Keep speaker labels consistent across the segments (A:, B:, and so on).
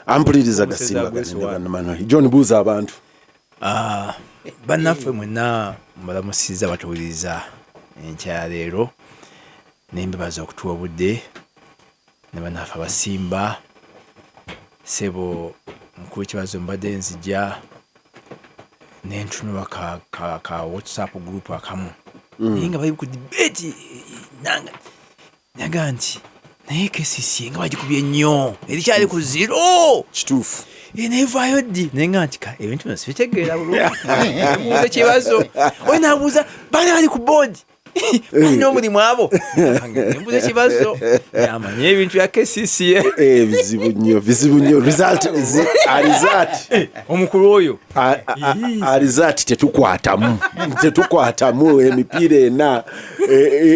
A: ampuliriza Gasimbagane John buuza abantu
B: bannaffe mwenna mbalamusiza batuwuliriza enkya leero nembebaza okutuwa obudde ne bannaffe abasimba sebo mukulu kibazo mbadde nzija nentunula ka WhatsApp group akamu naye nga bali ku debate naga nti naye KCC nga bagikubye nnyo erikyali ku zero
A: kituufu
B: nevayo ddi naye nga nti ebintu bino sibitegeera bulungi ekibazo oyo nabuuza baali bali ku board balina omulimu abo nembuuza ekibazo amanye ebintu bya KCC
A: bizibu nnyo result
B: omukulu oyo
A: result tetukwatamu emipiira ena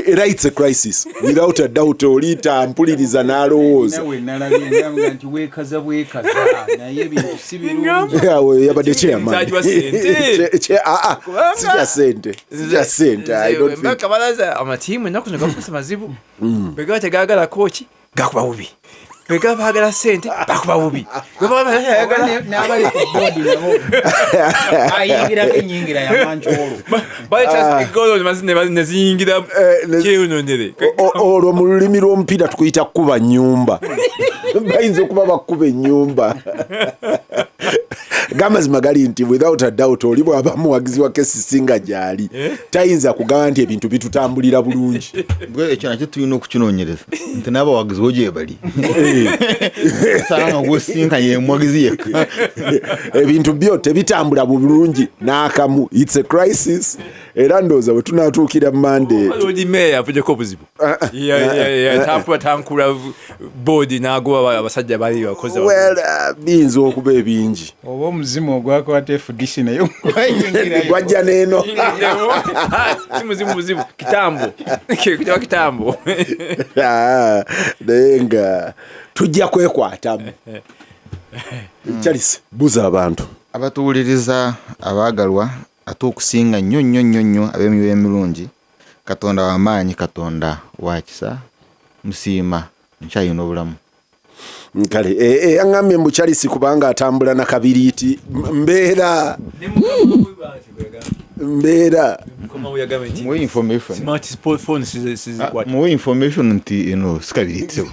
A: era it's a crisis without a doubt olita mpuliriza n'alowooza yabadde chairman sija sente I don't think
B: balaza amatiimu ennaku zino gafuuse mazibu bwegaba tegaagala kooki gakuba bubi bwegaba baagala sente bakuba bubi
C: n'abali ku boodi nabo ayingirako ennyingira yamancoolo
B: neziyingira kyeyononere
A: olwo mu lulimi lw'omupiira tukuyita kuba nnyumba bayinza okuba bakuba ennyumba gamazima gali nti without a doubt oli bw'aba muwagizi wa KCC nga gyali tayinza kugamba nti ebintu bitutambulira bulungi
D: ekyo nakyo tulina okukinoonyereza nti n'abawagizi bogye bali sanga gwosinka ye muwagizi yekka
A: ebintu byo tebitambula bulungi n'akamu it's a crisis era ndowooza bwe tunaatuukira Monday
B: oli meya avuddeko obuzibu tankula boodi n'agoba abasajja bali bakoze
A: biyinza okuba ebingi
C: oba omuzimu ogwakwata FDC nayo
A: gwajja n'eno
B: si muzimu buzibu kitambo
A: naye nga tujja kwekwatamu Charles buuza abantu
D: abatuwuliriza abaagalwa ate okusinga nnyo ab'emyoyo emirungi Katonda w'amaanyi Katonda wa kisa musiima nkyayina obulamu
A: kale aŋŋambye mbu Charles kubanga atambula na kabiriiti mbeera
D: muwe information nti eno sikabiriitsewo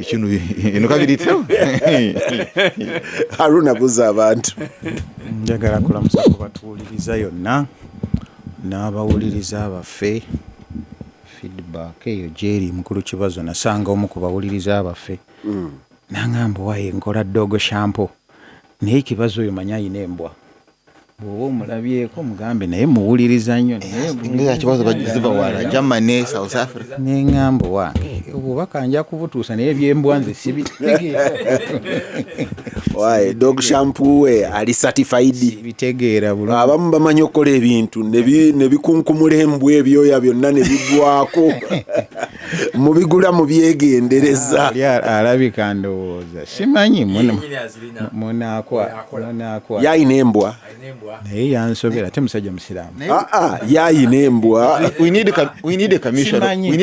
D: kino eno kabiriitsewo
A: Haruna buuza abantu
C: njagala kulamusa ku batuwuliriza yonna n'abawuliriza abaffe feedback eyo gyeri mukulu kibazo nasanga omu ku bawuliriza abaffe n'angamba waye nkola dogo shampo naye kibazo oyo manya ayina embwa bw'oba omulabyeko mugambe naye muwuliriza nnyo
D: kibazo bagiziva wala Germany South Africa
C: n'eŋŋamba wange obubaka nja kubutuusa naye ebyembwa nze sibitegeera
A: waye dog shampoo we ali certified
C: bitegeera bulungi
A: abamu bamanyi okukola ebintu ne bikunkumula embwa ebyoya byonna ne bigwako mubigula mu byegendereza
C: alabika ndowooza simanyi munaakwa
A: yayina embwa
C: naye yansobera ate musajja musiraamu
A: yayina embwa
D: we need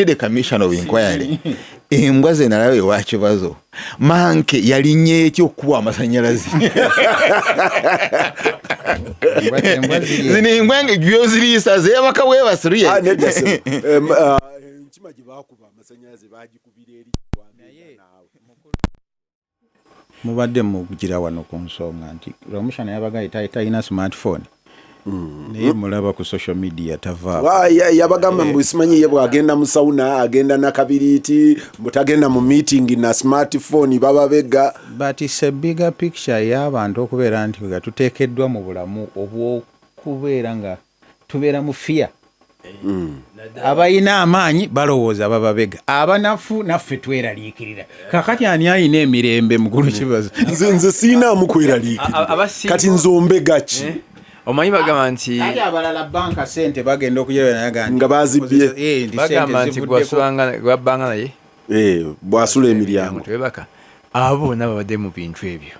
D: a commission of inquiry embwa ze nalabe wa kibazo manke yalinye ekyo okuwa amasanyalazi zino embwa gyoziriisa zebaka webasiriye
A: nkima gye baakuba amasanyalazi baagikubira eri
C: mubadde mugira wano ku nsonga nti Romushana yabagaye talina smartphone naye mulaba ku social media tava
A: yabagamba mbu simanyi ye bwagenda mu sauna agenda na kabiriiti mutagenda mu meeting na smartphone bababega
C: but it's a bigger picture y'abantu okubeera nti nga tuteekeddwa mu bulamu obw'okubeera nga tubeera mu fear abayina amaanyi balowooza bababega abanafu naffe tweraliikirira kakati ani ayina emirembe mukulu kibazo
A: nze siinaamu kweraliikirira kati nze ombega ki
B: omanyi bagamba nti
C: abalala banka sente bagenda okujja
A: nga bazibbye
B: bagamba nti gwabbanga naye
A: bwasula emiryango
B: twebaka abo bonna babadde mu bintu ebyo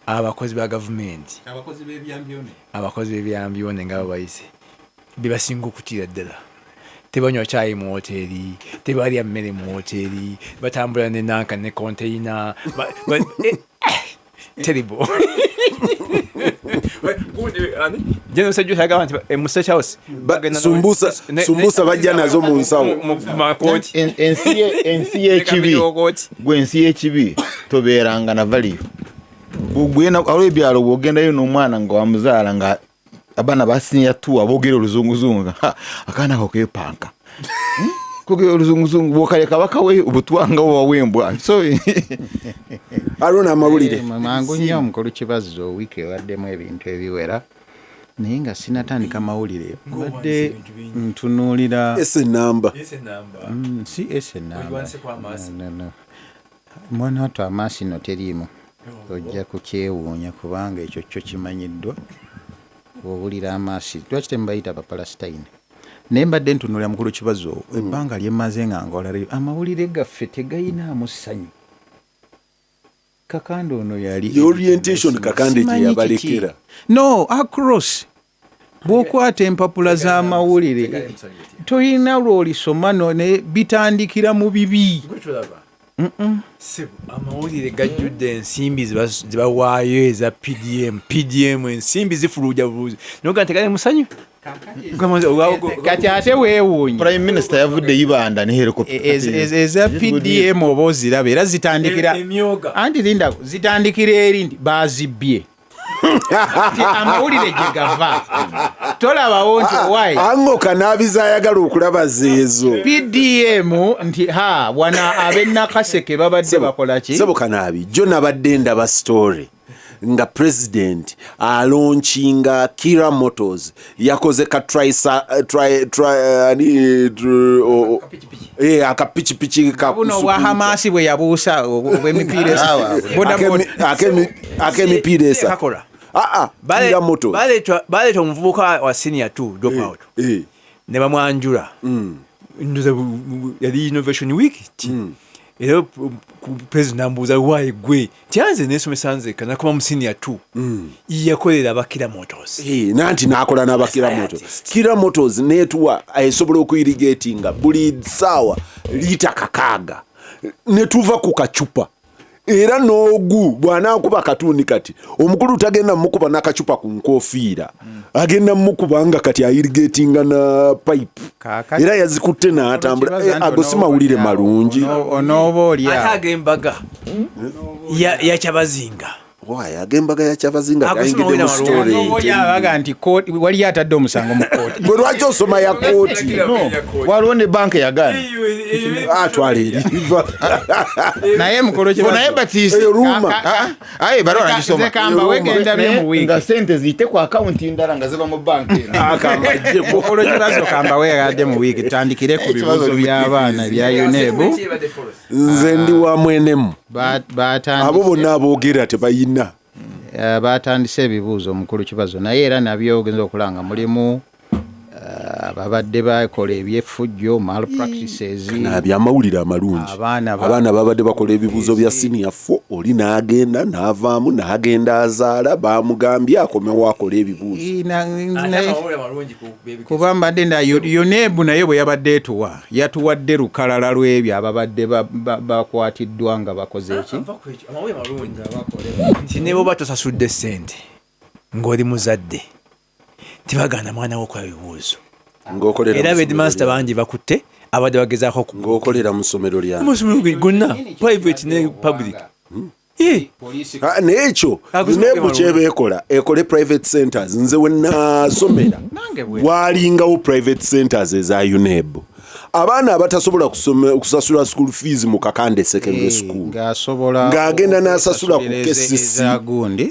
B: abakozi ba gavumenti abakozi b'ebyambyone nga babayise bebasinga okutira ddala tebanywa chai mu hoteri, tebalya mmere mu hoteri, batambula n'enanka ne container. Terrible. Jeno sajo haga nti Musa House
A: sumbusa bajja nazo mu nsawo
D: ensi y'ekibi tobeeranga na value ugwena olwebyalo bwogendayo n'omwana nga wamuzaala nga abana basinya tu abogera oluzunguzungu akaana ko kepanka kugera oluzunguzungu bwokaleka bakawe obutwanga wawembwa so
A: alona amawulire
C: mangu nnyo omukulu kibazo wiiki ewaddemu ebintu ebiwera naye nga sinatandika mawulire badde ntunuulira
A: esenamba
C: si esenamba mwana wato amaasino teriimu ojja kukyewuunya kubanga ekyo kyo kimanyiddwa bw'owulira amaasi lwaki temubayita bapalasitayini naye mbadde ntunuulira mukulu kibazo ebbanga lyemaze nga ngola amawulire gaffe tegayinaamu ssanyu kakande ono yali
A: orientation kakande gye yabalekera
C: no across bw'okwata empapula z'amawulire toyina lw'olisoma ne bitandikira mu bibi
B: amawulire gajjudde ensimbi zibawaayo eza pdm ensimbi zifuluuja buluuzi noga ntegale musanyu
C: kati ate weewuunye
D: prime minister yavudde ibanda ne
C: eza pdm oba oziraba era zitandikira anti linda zitandikira erindi bazibbye amawulire gye gava tolabawo nti wayi
A: angoka n'abiza ayagala okulaba zeezo
C: pdm nti wana ab'enakaseke babadde bakola ki
A: sebo kanaabi jo nabadde ndaba story nga president alaunchinga Kira Motors yakoze ka akapichipichi
C: kabuno wa Hamasi bwe yabuusa obw'emipiira
A: akemipiira esa Kira Motors
B: baleeta omuvubuka wa senior 2 drop out ne bamwanjula ndoza yali innovation week era president ambuuza waayi gwe tyanze neesomesa nze kana kuba mu senior 2 yakolera abakira motors
A: nanti n'akola n'abakira motors Kira Motors neetuwa esobola okuyirigatinga buli ssaawa liita 6 ne tuva ku kacupa era n'ogu bw'anaakuba katuuni kati omukulu tagenda mukuba n'akacupa ku nkofiira agenda mukuba nga kati ayirigatinga na pipe era yazikutte n'atambula ago si mawulire malungi
C: onooba olya
B: ate ag'embaga yakyabazinga
A: agembaga yakyabazinga gayingidde mu story
C: olyabaga nti wali atadde omusango mu kooti
A: bwe lwaki osoma ya kooti
D: waliwo ne banka yagana
A: atwala eriva
C: naye mukolo
D: naye
A: ruma
D: barona gisoma
C: kamba wegenda bye mu wiiki
D: nga sente ziyite ku akawunti ndala nga ziba mu banka
C: mukolo kibazo kamba wegadde mu wiiki tutandikire ku bibuzo by'abaana ebya UNEB
A: nze ndi wa mwenemu abo bonna aboogera tebayina
C: batandise ebibuuzo omukulu kibazo naye era nabyo ogenza okulanga mulimu babadde bakola ebyeffujjo malpractices
A: byamawulire amalungi abaana babadde bakola ebibuuzo bya senior 4 oli n'agenda n'avaamu n'agenda azaala bamugambye akomewo akola ebibuuzo
C: kuba mbadde nda UNEB naye bwe yabadde etuwa yatuwadde lukalala lw'ebyo ababadde bakwatiddwa nga bakoze eki
B: nti ne bwoba tosasudde ssente ng'oli muzadde tibagana mwana wo kwa bibuuzo era bedmaster bangi bakutte abadde bagezaako
A: ng'okolera mu ssomero lyange
B: musomero gonna private ne public
A: n'ekyo UNEB kyebeekola ekole private centers nze we nasomera waalingawo private centers eza UNEB abaana abatasobola kusasula school fees mu Kakande secondary school ng'agenda n'asasula ku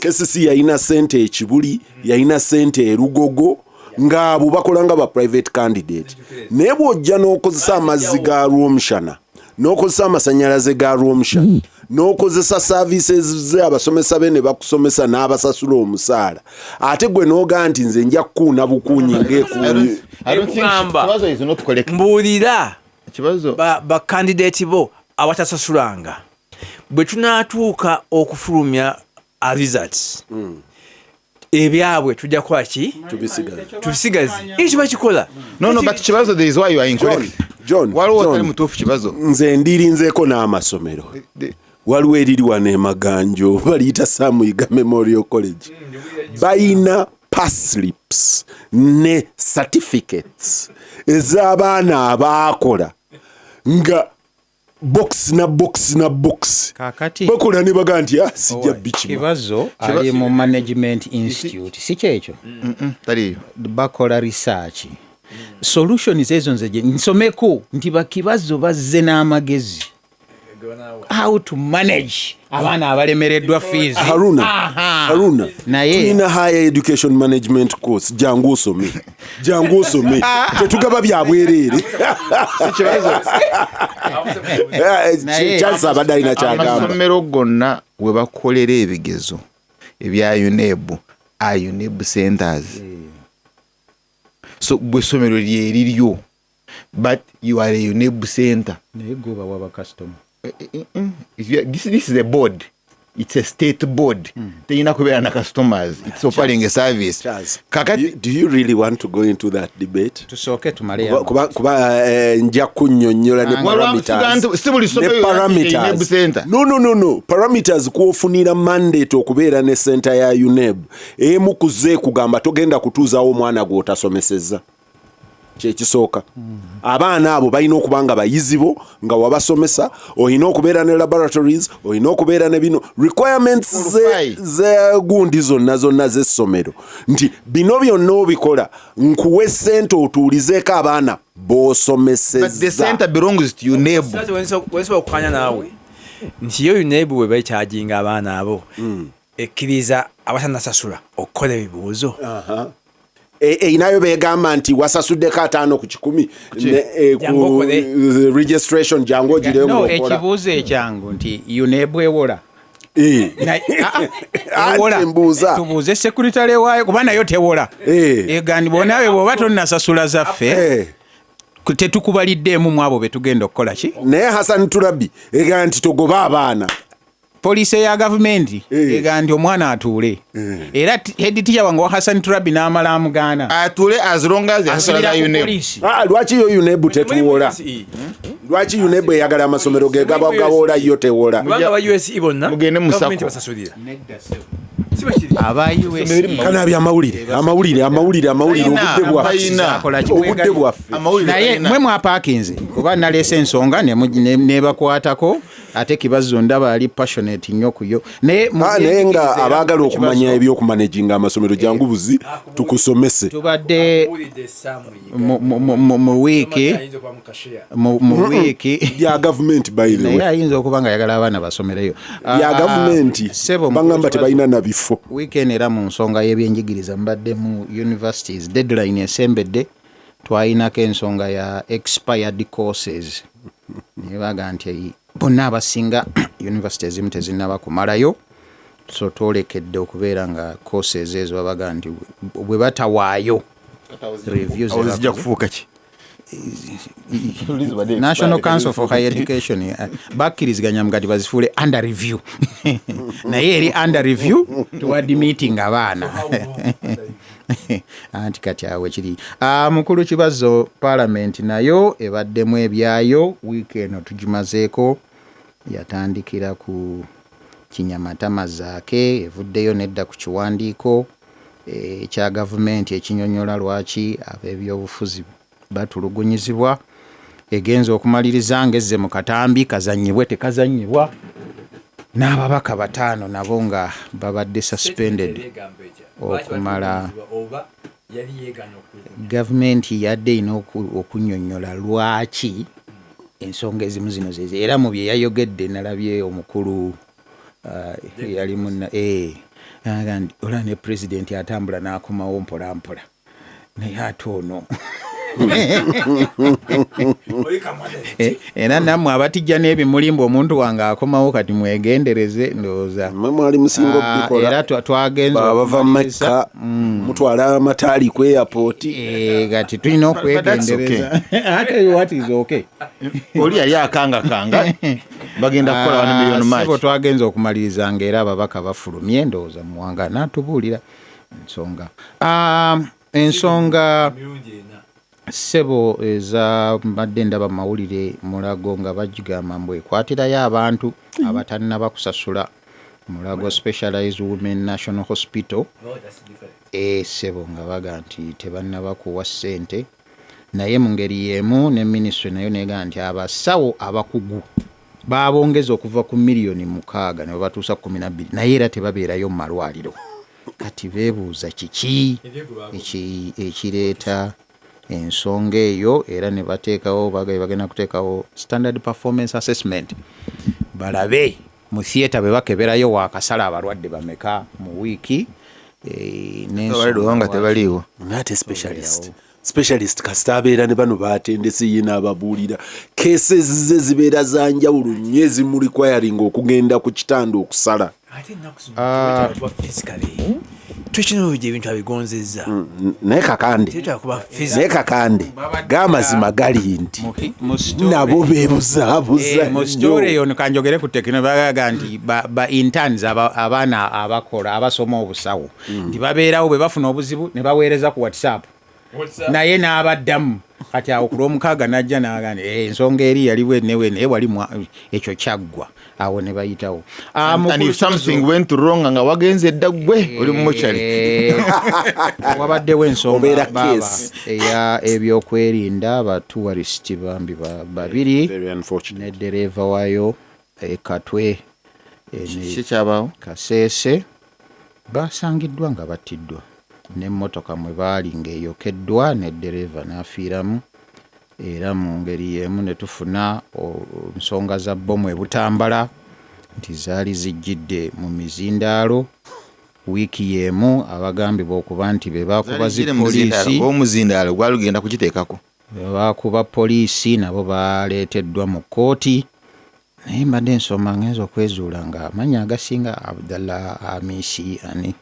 A: KCC yayina sente ekibuli yayina sente erugogo ng'abo bakola nga ba private candidate naye bw'ojja n'okozesa amazzi ga rw'omushana n'okozesa amasanyalaze ga rw'omushana n'okozesa services ze abasomesa be ne bakusomesa n'abasasula omusaala ate gwe n'ogaa nti nze nja kukuuna bukuunyi
B: ng'ekugamba mbuulira ba candidate bo abatasasulanga bwe tunaatuuka okufulumya results ebyabwe tujja kukola ki tubisigaze ekyo bakikola
D: no but kibazo there is why you are incorrect
A: John
D: waliwo otali mutuufu kibazo
A: nze ndirinzeeko n'amasomero waliwo eriri wano emaganjo baliyita Samuyiga Memorial College balina pass slips ne certificates ez'abaana abaakola nga box na box
C: kakati
A: bakola ne baga nti sijja bikimu
C: kibazo ali mu management institute si kyekyo
D: taliyo
C: bakola research solutions ezo nze nsomeko nti bakibazo bazze n'amagezi how to manage abaana abalemereddwa fees
A: Haruna
C: naye
A: tulina higher education management course jangu osome tetugaba byabwereere kyasa abadde alina kyagamba
D: amasomero gonna we bakolera ebigezo ebya UNEB centers so bwe somero lyeriryo but you are a UNEB center
C: naye goba waba customer
D: this is a board. It's a state board. Teyina kubeera na customers. It's offering a service.
A: Do you really want to go into that debate?
C: Tusooke tumale
A: kuba nja kunnyonnyola ne parameters. No. Parameters kuofunira mandate okubeera ne center ya UNEB. Emu kuze kugamba togenda kutuuzaawo omwana gw'otasomesezza. Kyekisooka abaana abo balina okubanga bayizibo nga wabasomesa olina okubeera ne laboratories olina okubeera ne bino requirements ze gundi zonna z'essomero nti bino byonna obikola nkuwe ssente otuulizeeko abaana b'osomesezza.
D: But the center belongs to UNEB.
B: Wensobola okukanya naawe nti yo UNEB bwe bakyajinga abaana abo ekkiriza abatanasasula okukola ebibuuzo
A: inayo begamba nti wasasuddeko 5 ku 10 registration jangu ogireyo
C: no ekibuuzo ekyangu nti UNEB ewola tubuuze sekuritale waayo kuba nayo tewola egandi bonawe bwoba tonnasasula zaffe tetukubaliddeemu mu abo betugenda okukola ki
A: naye Hassan Turabi egamba nti togoba abaana
C: police ya government egandi omwana atuule era head teacher wange wa Hassan Turabi n'amala amugana
D: atuule as long as asala UNEB
A: lwaki yo UNEB tetuwola lwaki UNEB eyagala amasomero ge gabawola yo tewola
D: mugende musako
C: aba US
A: kana bya amawulire obudde bwaffe
C: naye mwe mwapakinze kuba nalese ensonga ne bakwatako ate kibazo ndaba ali passionate nnyo kuyo naye
A: nga abaagala okumanya ebyokumanaginga amasomero jangu buzi tukusomese
C: tubadde mu wiiki
A: ya government by the way
C: ayinza okuba nga yagala abaana basomereyo
A: ya government bangamba tebalina na bifo
C: weekend era mu nsonga y'ebyenjigiriza mbadde mu universities deadline esembedde twayinako ensonga ya expired courses nebaga nti bonna abasinga universities ezimu tezinnaba kumalayo so twolekedde okubeera nga courses ezo babaga nti bwe batawaayo reviews
D: zijja kufuuka ki
C: National Council for Higher Education bakkiriziganya mugati bazifuule under review naye eri under review toward meeting abaana anti kati awe kiri mukulu kibazo parliament nayo ebaddemu ebyayo weekend tugimazeeko yatandikira ku kinyamatama zaake evuddeyo nedda ku kiwandiiko ekya gavumenti ekinyonyola lwaki ab'ebyobufuzi batulugunyizibwa egenza okumaliriza ngezze mu katambi kazanyibwe tekazanyibwa n'ababaka 5 nabo nga babadde suspended okumala gavumenti yadde ina okunyonyola lwaki ensonga ezimu zino zeze era mu bye yayogedde nalabye omukulu yali munna ola ne president atambula n'akomawo mpolampola naye ate ono era nammwe abatijja n'ebimulimba omuntu wange akomawo kati mwegendereze ndowooza
A: mwali musinga okubikola
C: era twagenza
A: bava Makka mutwala amataali ku airport
C: kati tulina okwegendereza ate what is okay
D: oli yali akanga bagenda kukola 1 million match
C: sebo twagenza okumaliriza ng'era ababaka bafulumye ndowooza muwanga n'atubuulira ensonga ssebo eza mbadde ndaba mawulire Mulago nga bagigamba mbu ekwatirayo abantu abatannaba kusasula Mulago Specialized Women National Hospital ssebo nga baga nti tebannaba kuwa ssente naye mu ngeri y'emu ne minisitule nayo neega nti abasawo abakugu baabongeza okuva ku miliyoni 6 ne batuusa 12 naye era tebabeerayo mu malwaliro kati beebuuza kiki ekireeta ensonga eyo era ne bateekawo bagenda kuteekawo standard performance assessment balabe mu theatre bwe bakeberayo waakasala abalwadde bameka mu wiiki
D: n'ensonga tebaliiwo
A: nate specialist kasita abeera ne bano baatendesi ye n'ababuulira cases ze zibeera za njawulo nnyo ezimu requiring okugenda ku kitanda okusala
B: tekinologi ebintu abigonzezza
A: naye kakande g'amazima gali nti nabo beebuzaabuza
C: mu story eyo kanjogere ku tekinologi bagaga nti ba interns abaana abakola abasoma obusawo nti babeerawo bwe bafuna obuzibu ne baweereza ku WhatsApp naye n'abaddamu kati awo ku lw'omukaaga najja n'agamba ensonga eri yaliwo naye wali ekyo kyaggwa awo ne bayitawo
D: and if something went wrong nga wagenze dda gwe oli mumochari
C: wabaddewo ensonga eya ebyokwerinda abatuwarisiti bambi babiri ne dereva wayo Katwe
D: kyabawo
C: Kaseese basangiddwa nga battiddwa n'emmotoka mwe baali ng'eyokeddwa ne dereva n'afiiramu era mu ngeri y'emu ne tufuna ensonga za bbomu ebutambala nti zaali zijjidde mu mizindaalo wiiki y'emu abagambibwa okuba nti be baakuba zipoliisi
D: omuzindaalo gwalugenda kukiteekako
C: be baakuba poliisi nabo baaleeteddwa mu kkooti naye mbadde ensoma ngenza okwezuula nga amanya agasinga Abdallah Amisi ani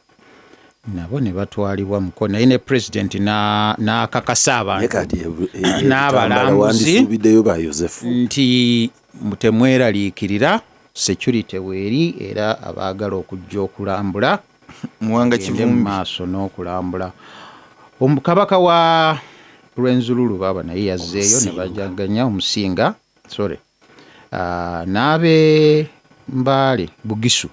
C: nabo ne batwalibwa muko naye ne president n'akakasa abantu n'abalambuzi nti temweraliikirira security weeri era abaagala okujja okulambula
D: muwanga Kivumbi
C: maaso n'okulambula Kabaka wa Lwenzululu baba naye yazzeeyo ne bajaganya omusinga n'abe Mbale Bugisu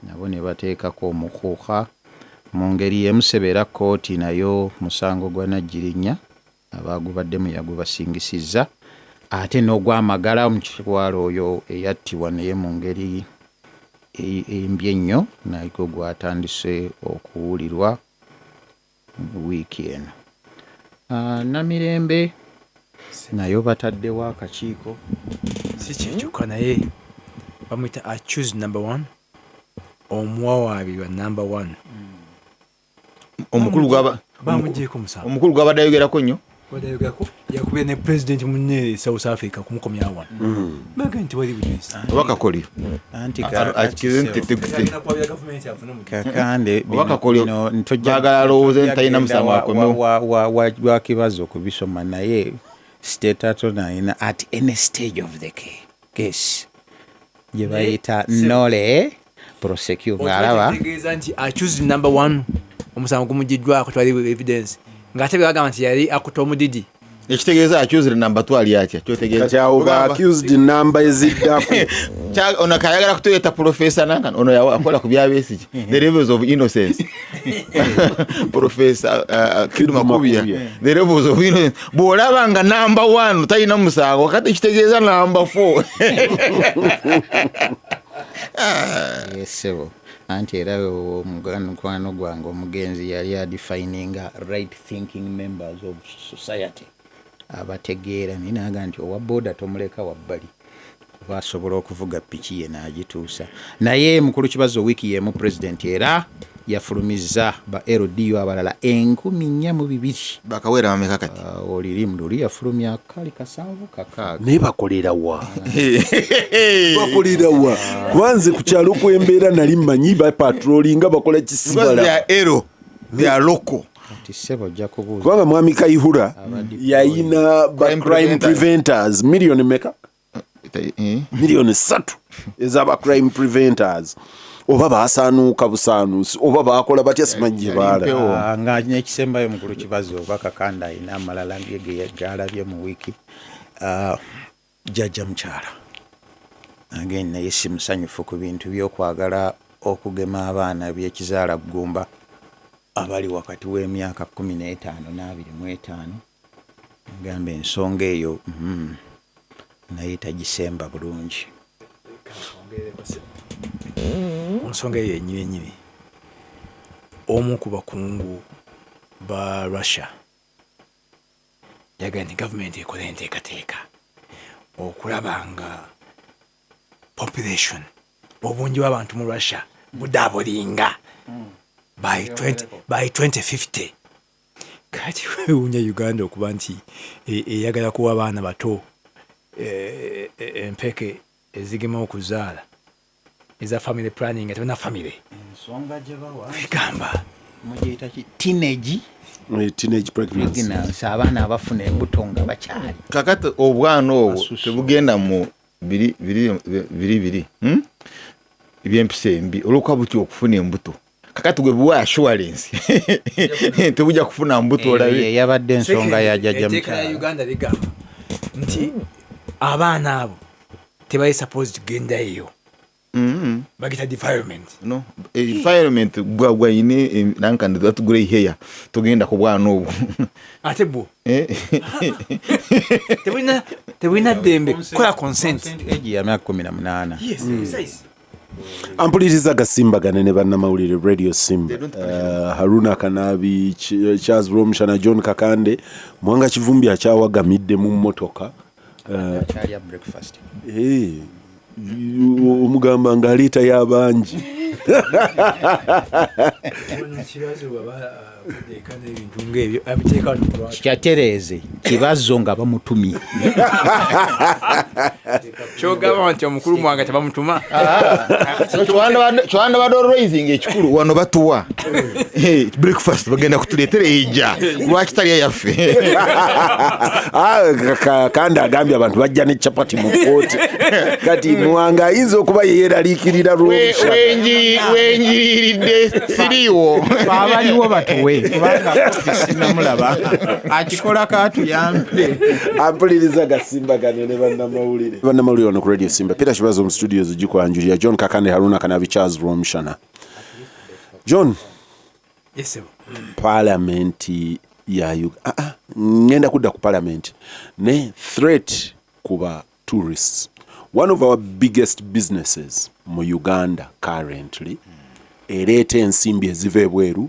C: nabo ne bateekako omukuuka mu ngeri y'emusebera kkooti nayo musango gwa Nagirinya abaagubaddemu yagubasingisizza ate n'ogwamagala omukikwalo oyo eyattibwa naye mu ngeri embi ennyo nagwo gwatandise okuwulirwa mu wiiki eno. Namirembe nayo bataddewo akakiiko
B: si kyekyoka naye bamuyita accused number 1 omuwawaabirwa number 1
D: omukulu gw'abadde ayogerako nnyo
B: yakubye ne president munne South Africa kumukomya awo baga nti wali bunyisa
D: wakakolyo
C: kakande
D: wakakolyo ntojagala lowooze ntalina musango
C: wakibazo okubisoma naye state attorney at any stage of the case gye bayita nole prosecute ng'alaba
B: tegeeza nti accused number 1 omusango gumugiddwako twali evidence ng'ate bagamba nti yali akuta omudidi
D: ekitegeeza accused number 2 ali atya kyotegeeza
A: kyawo ba accused number eziddako
D: ono kayagala kutoyeta professor nanga ono yakola ku byabesiki the levels of innocence professor Kiduma Kubya the levels of innocence bw'olaba nga number 1 talina musango kati ekitegeeza number 4
C: yesebo anti era omukwano gwange omugenzi yali adefininga right thinking members of society abategeera ninaga nti owa boda tomuleka wabbali kuba asobola okuvuga piki ye n'agituusa naye mukulu kibazo wiiki y'emu president era yafulumizza ba LDU abalala 1,400
D: bakawera bameka kati
C: olirimu luli yafulumya kali kasanvu kakaaga
A: naye bakolera wa kubanze ku kyalo kw'embeera nali mmanyi bapatrollinga bakola kisibala
D: they are local
A: kubanga mwami Kaihura yayina ba crime preventers million meka million 3 ezaba crime preventers oba basaanuuka busaanuusi oba bakola batya simanyi gye baala
C: nga nekisembayo mukulu kibazo oba kakanda ayina amalala galabye mu wiiki jjajja mukyala again naye si musanyufu ku bintu by'okwagala okugema abaana by'ekizaala ggumba abali wakati w'emyaka 15 n'25 ngamba ensonga eyo naye tagisemba bulungi.
B: Ensonga eyo enyibi omu ku bakungu ba Russia yagamba nti gavumenti ekola enteekateeka okulaba nga population obungi bw'abantu mu Russia budaabulinga by 2050. Kati wewuunya Uganda okuba nti eyagala kuwa abaana bato empeke ezigema okuzaala eza family planning ate na family
C: ensonga gye bawa
B: gamba
C: mugiyita teenage
A: pregnancy
C: abaana abafuna embuto nga bakyali
D: kakati obwana obwo tebugenda mu biri ebyempisa embi olwokuba buti okufuna embuto kakati gwe buwa assurance tebujja kufuna mbuto olabe
C: yabadde ensonga ya jjajja
B: mukyala ya Uganda ligamba nti abaana abo tebayi supposed kugenda eyo bagita defilement
D: no environment gwa ine nankandi batugure iheya tugenda ku bwana obwo
B: ate bo tebina dembe kola consent
C: age ya myaka 18.
B: yes precise.
A: Ampuliriza Gasimbagane ne bannamawulire Radio Simba Haruna Kanabi Charles Romshana John Kakande Mwanga Kivumbi akyawagamidde mu mmotoka
C: charya breakfast
A: omugamba nga aliita y'abangi
C: kyatereze kibazo nga bamutumye
B: kyogamba nti omukulu mwanga tebamutuma
D: Chwanda bado raising ekikulu wano batuwa breakfast bagenda kutuleetera ejja lwaki tali yaffe
A: kandi agambye abantu bajja ne chapati mu kooti kati mwanga ayinza okuba yeeraliikirira
D: wenjiridde siriiwo
C: abaliwo batuwe kubanga ofisi namulaba akikola katuyambe.
A: Ampuliriza Gasimbagane ne bannamawulire ono ku Radio Simba Peter Kibazo mu studios gikwanjulira John Kakande Haruna Kanabi Charles Romshana. John,
B: yes
A: parliament ya ngenda kudda ku parliament ne threat kuba tourists. One of our biggest businesses mu Uganda currently ereeta ensimbi eziva ebweru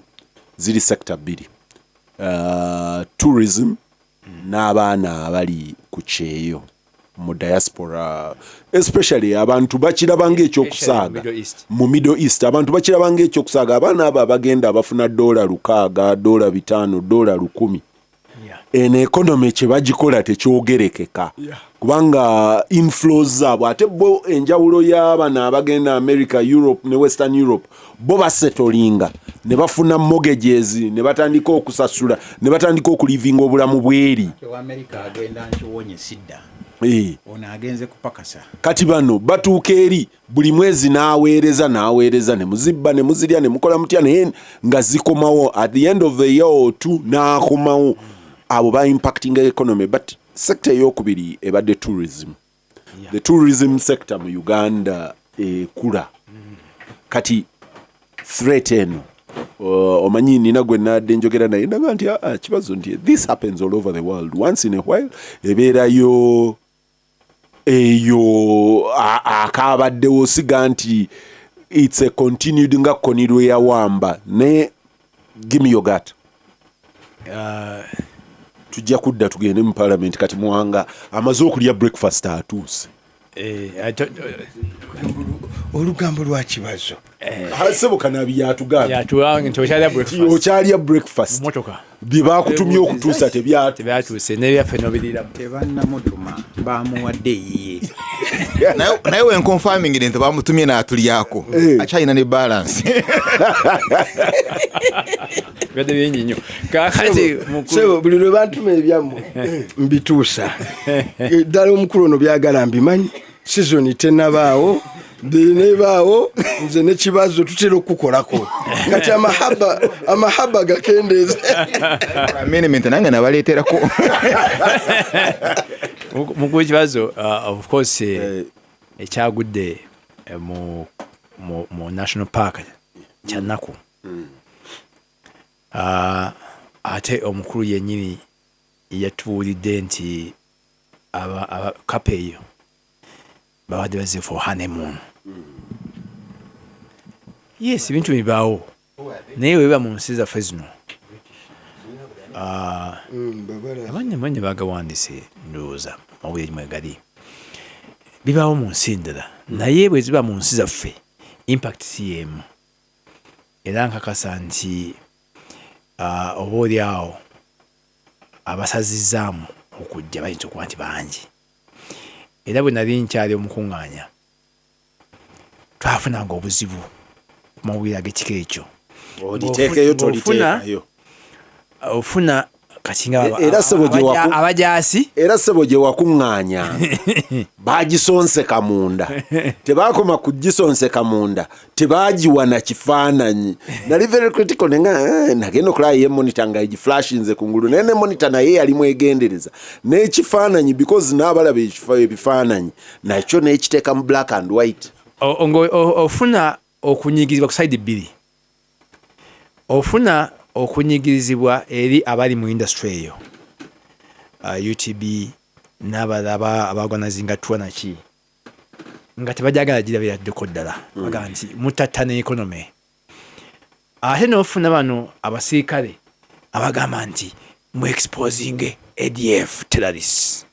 A: ziri sector bbiri, tourism n'abaana abali ku kyeyo mu diaspora, especially abantu bakirabanga ekyokusaaga mu Middle East. Abantu bakirabanga ekyokusaaga abaana abo abagenda abafuna $600, $500, $10. Eno economy kye bagikola tekyogerekeka kubanga inflows zaabwe ate bo enjawulo y'abaana abagenda America, Europe ne Western Europe bo basetolinga ne bafuna mortgages ne batandika okusasula ne batandika okulivinga obulamu bweri.
C: America agenda nkiwonye sidda ona agenze kupakasa
A: kati bano batuuka eri buli mwezi n'aweereza ne muzibba ne muzirya ne mukola mutya naye nga zikomawo at the end of the year or two n'akomawo. Abo ba impacting economy, but sector yokubiri ebadde tourism. The tourism sector mu Uganda kula kati threat eno omanyi nina gwe nadde njogera naye ndaga nti kibazo nti this happens all over the world once in a while ebeerayo eyo akabaddewo siga nti it's a continued nga konirwe yawamba ne give me your gut. Tujja kudda tugende mu parliament kati Mwanga amaze okulya breakfast atuuse.
C: Olugambo lwa Kibazo
A: Hasebo Kanabi yatugamba
B: yatuwange ntokyalya breakfast
A: okyalya breakfast
B: motoka
A: bye bakutumye okutuusa
B: tebyatuuse n'ebyaffe nobirira
C: tebannamutuma bamuwadde yiye
D: naye we confirming nti bamutumye n'atulyako akyalina ne balance
B: byadde bingi nnyo kakati
E: so buli lwe bantuma ebyammwe mbituusa ddala omukulu ono byagala mbimanyi season tenabaawo nebaawo nze nekibazo tutera okukolako kati amahaba gakendeeze
D: management nange nabaleeterako
B: mukuba ekibazo of course ekyagudde mu national park kyanaku ate omukulu yennyini yatubuulidde nti kapa eyo babadde bazze for honeymoon. Yes, ebintu bibaawo naye weba mu nsi zaffe zino abanye bagawandise ndowooza mawulire gimwe gali bibaawo mu nsi ndala naye bwe ziba mu nsi zaffe impact si yeemu era nkakasa nti oba oli awo abasazizaamu okujja bayinza okuba nti bangi era bwe nali nkyali omukuŋŋaanya twafunanga obuzibu ku mawulire ag'ekika ekyo
A: oliteekayo toliteekayo
B: ofuna katinga abajaasi
A: era sebo gye wakuŋŋaanya baagisonseka munda tebaakoma kugisonseka munda tebaagiwana kifaananyi nali very critical nenga nagenda okulaba ye monitor nga egiflashinze ku ngulu naye ne monitor naye yali mwegendereza n'ekifaananyi because n'abalaba ebifaananyi nakyo n'ekiteeka mu black and white
B: ofuna okunyigirizibwa ku side bbiri ofuna okunyigirizibwa eri abali mu industry eyo UTB n'abalaba abaorganizinga naki nga tebajagala gira biraddeko ddala baga nti mutatta ne economy ate n'ofuna bano abasirikale abagamba nti mu exposing ADF terrorists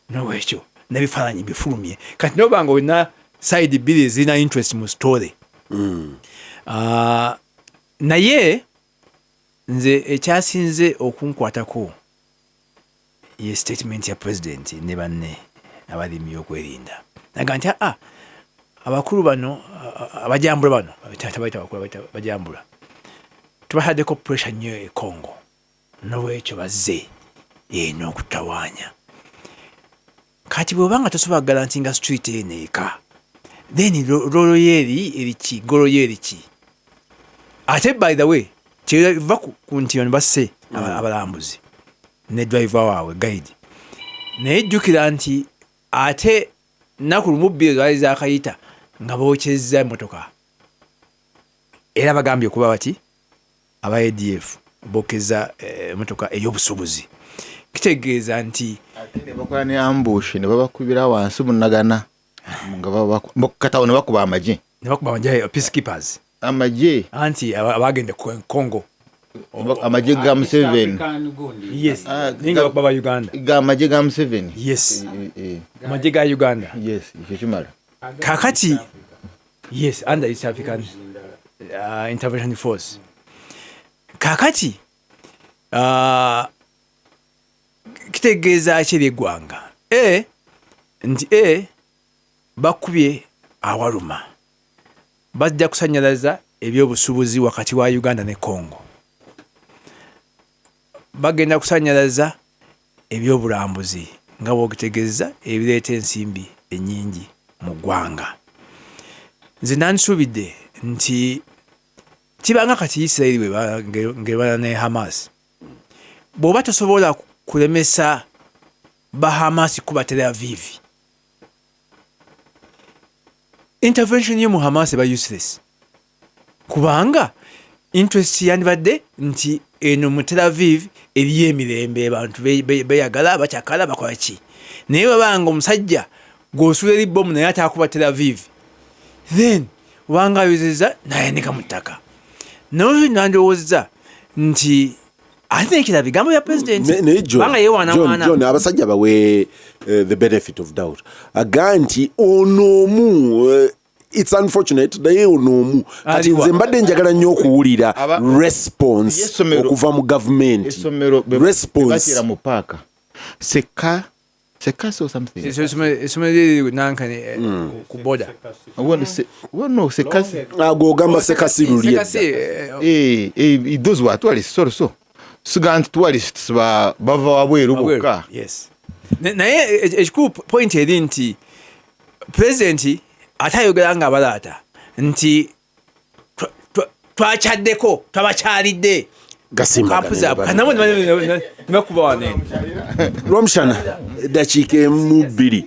B: nowekyo n'ebifaananyi bifulumye kati nobanga olina side bbiri zirina interest mu story naye nze ekyasinze okunkwatako ye statement ya president ne banne abali mu yokwerinda naga nti abakulu bano abajambula bano bajambula tubataddeko pressure nnyo e Congo nolwekyo bazze eno okutawaanya kati bw'obanga tosobola garantinga street eneeka then rolo yeri eriki golo yeriki ate by the way kyeva ku nti bano basse abalambuzi ne driver waabwe guide naye jjukira nti ate naku lumu bbiri zaali zakayita nga bookyezza emmotoka era bagambye okuba bati aba ADF bookeza emmotoka ey'obusuubuzi kitegeeza nti
D: ne bakola ne ambush ne babakubira wansi munagana nga katawo ne bakuba amagye
B: peacekeepers
D: amagye
B: anti abagende Congo
D: amagye ga Museveni
B: yes ninga baba Uganda
D: ga amagye ga Museveni
B: yes amagye ga Uganda
D: yes ekyo kimala
B: kakati yes under East African intervention force kakati kitegeeza akiri eggwanga nti bakubye awaluma bajja kusanyalaza ebyobusuubuzi wakati wa Uganda ne Congo bagenda kusanyalaza ebyobulambuzi nga bwokitegeeza ebireeta ensimbi ennyingi mu ggwanga nze nandisuubidde nti kibanga kati Isirairi ng'ebala ne Hamas bw'oba tosobola kulemesa ba Hamas kuba Tel Aviv intervention yo mu Hamas eba useless kubanga interest yandibadde nti eno mu Tel Aviv eriyo emirembe abantu beyagala bakyakala bakola ki naye babanga omusajja gw'osuula eri bomu naye ataakuba Tel Aviv then wanga ayozeza nayanika mu ttaka naye nandowoozeza nti ate ekira bigambo bya president banga yeewaanawaana
A: John abasajja bawe the benefit of doubt aga nti onomu it's unfortunate naye onomu kati nze mbadde njagala nnyo okuwulira response okuva mu government response
D: mu paaka seka so something
B: esomero nankane ku border
D: wono sekasi
A: agogamba sekasi lulye
D: those were tourists so siganti tourists bava wabweru bokka
B: yes naye ekikulu point eri nti president atayogera nga balaata nti twachaddeko twabakyalidde Gasimbagane
A: Romshana eddakiika emu 2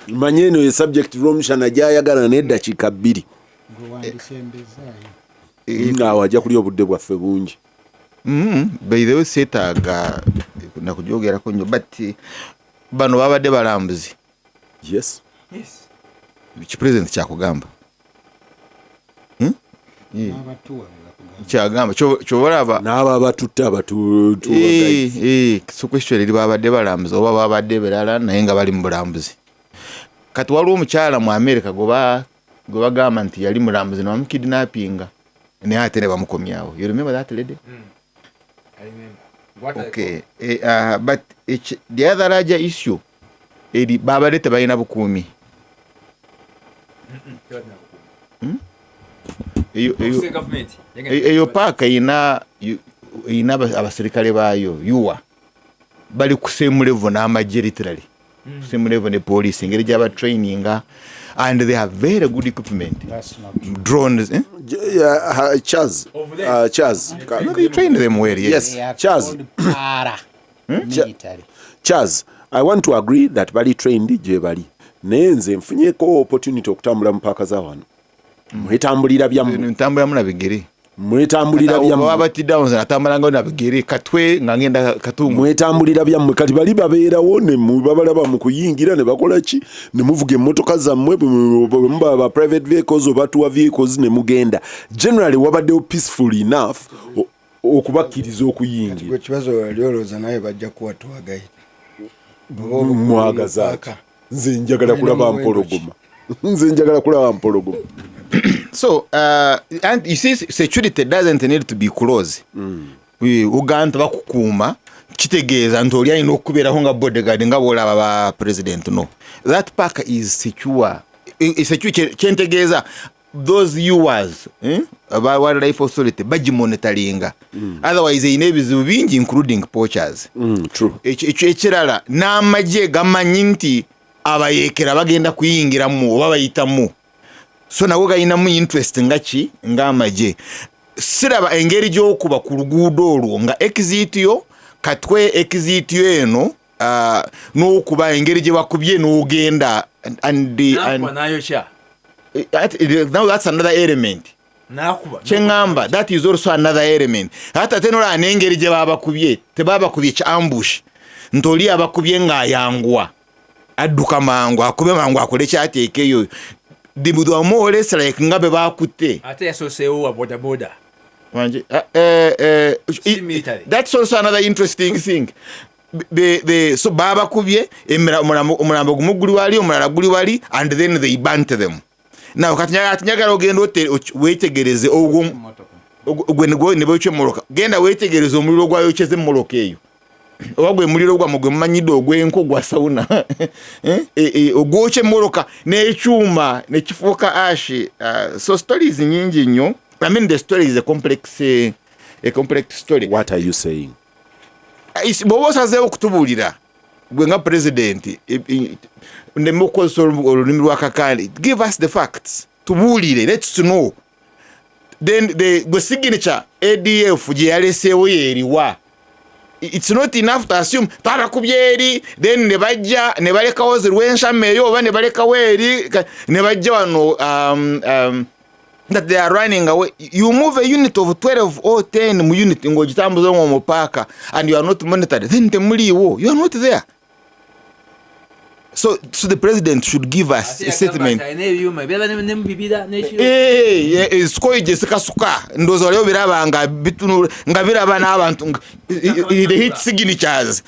A: manye eno ye subject Romshana gyayagala n'eddakiika 2 nga wajja kulya obudde bwaffe bungi.
D: By the way seetaaga nakujoogerako nnyo but bano babadde balambuzi.
A: Yes.
D: Kipresident kyakugamba kyagamba kyobalaba
A: n'abo abatutte
D: so question eri babadde balambuzi oba babadde berala naye nga bali mu bulambuzi. Kati waliwo omukyala mu America gwe bagamba nti yali mulambuzi ne bamukidnappinga naye ate ne bamukomyawo. You remember that lady?
B: I remember.
D: Okay. But the other larger issue eri babadde tebalina bukuumi. Eyo paaka ina abasirikale baayo yuwa bali ku same level n'amagye literally same level ne police engeri gyaba traininga and they have very good equipment. Drones
A: Chaz
D: they train them well.
A: Yes, Chaz. Chaz, I want to agree that bali trained gye bali naye nze nfunyeko opportunity okutambula mu paaka za wano mwetambulira byammwe
D: ntambulamu na bigere
A: mwetambulira byammwe
D: abatiddawo nze natambulangawo na bigere katwe nga ngenda katungu
A: mwetambulira byammwe kati bali babeerawo ne babalaba mu kuyingira ne bakola ki ne muvuga emmotoka zammwe muba ba private vehicles oba tour vehicles ne mugenda generally wabaddewo peaceful enough okubakkiriza okuyingira.
E: Ekibazo lyolooza naye bajja kuwa tuwagayi
A: mwagazaaki nze njagala kulaba mpologoma.
D: So, and you see, security doesn't need to be close. Uganda bakukuuma kitegeeza nti oli alina okubeeraho nga bodyguard nga bw'olaba ba president. No, that park is secure. Kyentegeeza those viewers aba wildlife authority bagimonitoringa. Otherwise eyina ebizibu bingi including poachers.
A: True.
D: Ekirala n'amagye gamanyi nti abayeekera bagenda kuyingiramu oba bayitamu. So nawe gayinamu interest nga amagye. Siraba engeri gy'okuba ku luguudo olwo nga exit yo katwe exit yo eno n'okuba engeri gye bakubye n'ogenda now that's another element. Kyengamba that is also another element. Hata tenola n'engeri gye babakubye tebabakubye kya ambush ntoli abakubye ng'ayangwa adduka mangu akube mangu akole kyateekeyo dibudu more less like ngabe bakutte
B: ate yasoseewo wa boda
D: that's also another interesting thing. So baba kubye omulambo gumuguli wali omulala guli wali and then they burnt them. Now katinyagala ogenda wetegereze ogwo ne bwekyo moloka genda wetegereze omuliro gwayokyeze moloka eyo ogwe muliro gwa mugwe manyidde ogwenko gwa sauna ogwoche moloka n'ekyuma nekifuuka ash. So stories nyingi nnyo. I mean the story is a complex story.
A: What are you saying?
D: Bobosazeewo okutubuulira gwe nga president nemukozesa olulimi lwakakandi. Give us the facts tubuulire, let's know. Then gwe signature ADF gye yaleseewo yeeriwa. It's not enough to assume tarakubyeri then ne bajja ne balekawo zirwenshameyo oba ne balekawo eri ne bajja wano that they are running away. You move a unit of 12 or 10 mu unit ngogitambuza mu park and you are not monitored, then temuliwo, you are not there. So the president should give us a statement. Skoije sikasuka ndozo leo biraba nga biraba n'abantu the hit signatures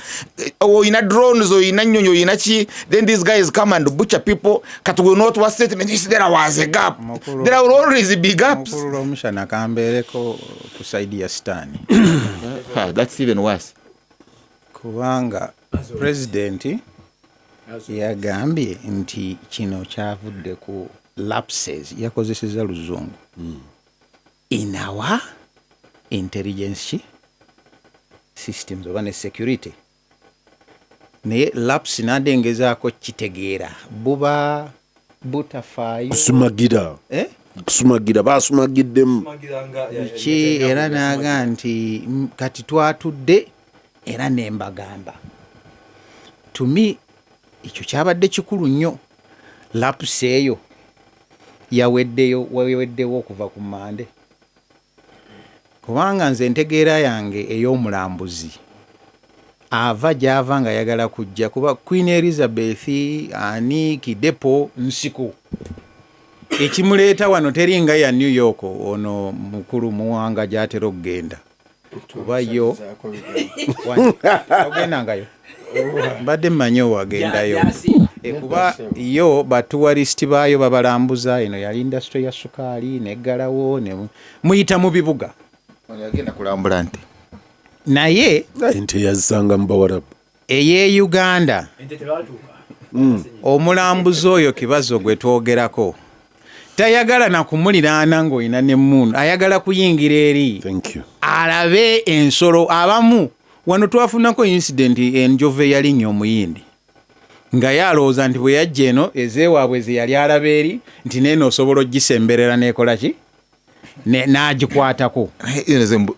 D: ina drones ina nyonyo ina chi, then these guys come and butcher people. Kat will not what statement is there was a gap. There will always be gaps.
C: Mshana kambereko kusaidia stani.
D: That's even worse.
C: Kubanga president yagambye nti kino kyavudde ku lapses yakozeseza luzungu in our intelligence systems oba ne security naye lapse nadengezaako kitegeera buba butterfly
A: kusumagira basumagiddemu
C: ki era naga nti kati twatudde era nembagamba tumi ekyo kyabadde kikulu nnyo lapsi eyo yaweddewo okuva ku Mande kubanga nze entegeera yange ey'omulambuzi ava gy'ava nga yagala kujja kuba Queen Elizabeth ani kidepo nsiko ekimuleeta wano teringa ya New York ono mukulu muwanga gy'atera okugenda kuba yo ogendangayo mbadde mmanyi owagendayo kuba yo batuwalisiti baayo babalambuza eno yali industry ya sukaali neggalawo muyita mu bibuga
D: agenda kulambula nti
C: naye
A: ente yazisanga mu Bawarabu
C: ey'e Uganda omulambuzi oyo kibazo gwe twogerako tayagala na kumuliraana ng'olina n'emmundu ayagala kuyingira eri alabe ensolo abamu wano twafunako incident enjovu eyalinnya omuyindi nga yalowooza nti bwe yajja eno ezeewaabwe ze yali alaba eri nti neeno osobola ogisemberera n'ekola ki n'agikwatako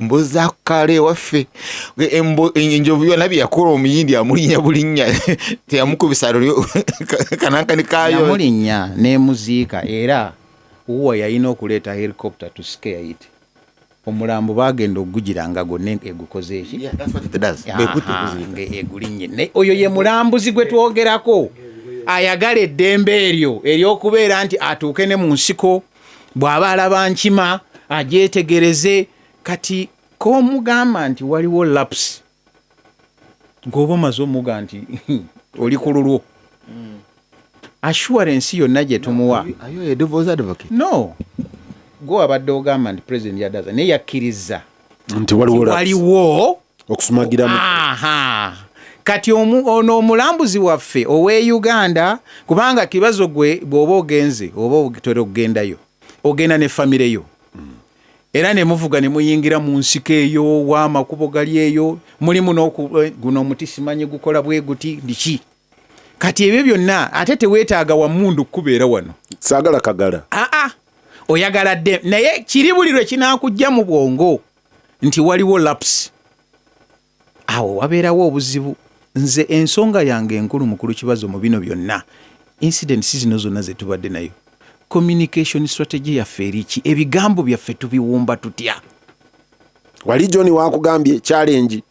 D: mbuzi za kale ewaffe enjovu yonna bye yakola omuyindi amulinnya bulinnya teyamukubisa kanankani kayo
C: yamulinnya n'emuziika era uwa yalina okuleeta helicopter to scare it omulambo bagenda okugira nga gonna egukoze eki egulinnye oyo ye mulambuzi gwe twogerako ayagala eddembe eryo ery'okubeera nti atuuke ne mu nsiko bw'aba alaba nkima agyetegereze kati k'omugamba nti waliwo lapsi ng'oba omaze omuga nti oli ku lulwo assurance yonna gye tumuwa no gwe abadde ogamba nti president yadaza naye yakkiriza
A: nti waliwo okusumagiramu
C: kati ono omulambuzi waffe ow'e Uganda kubanga kibazo gwe bw'oba ogenze oba otera okugendayo ogenda ne famire yo era ne muvuga ne muyingira mu nsiko eyo w'amakubo gali eyo mulimu guno omuti simanyi gukola bwe guti ndiki kati ebyo byonna ate teweetaaga wammundu kubeera wano
A: saagala kagala
C: oyagala dde naye kiri buli lwe kinaakujja mu bwongo nti waliwo lapsi awo wabeerawo obuzibu nze ensonga yange enkulu mukulu kibazo mu bino byonna incidents zino zonna ze tubadde nayo communication strategy yaffe eriki ebigambo byaffe tubiwumba tutya
A: wali John wakugambye challenge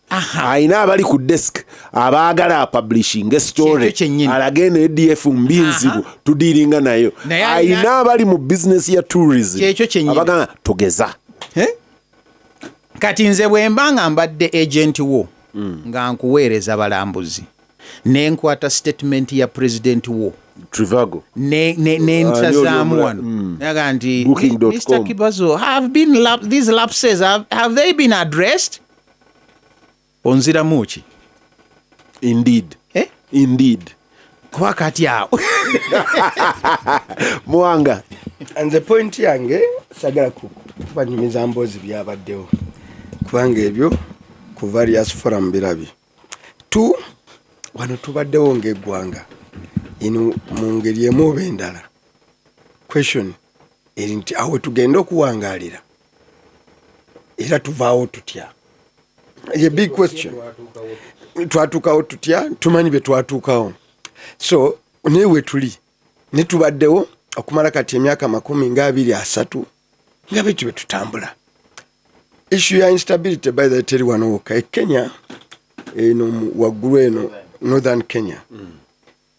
A: aina abali ku desk abaagala publishing a story alagene ADF mbinzibu tudiringa nayo aina abali mu business ya tourism abagana togeza
C: kati nze bwembanga mbadde agent wo nga nkuweereza balambuzi nenkwata statement ya president wo
A: Trivago
C: nensazaamu wano yaga nti Mr. Kibazo these lapses have they been addressed onziramu ki
A: indeed
C: kuba kati awo
A: Mwanga
E: nze point yange sagala kubanyumiza mboozi byabaddewo kubanga ebyo ku various forum birabi wano tubaddewo ng'eggwanga ino mu ngeri emu oba endala question eri nti awe tugenda okuwangaalira era tuvaawo tutya a big question twatuukawo tutya tumanyi bye twatuukawo so newe tuli ne tubaddewo okumala kati emyaka 23 nga bityo bwe tutambula issue ya instability by the teri wano wokka Kenya eno waggulu eno northern Kenya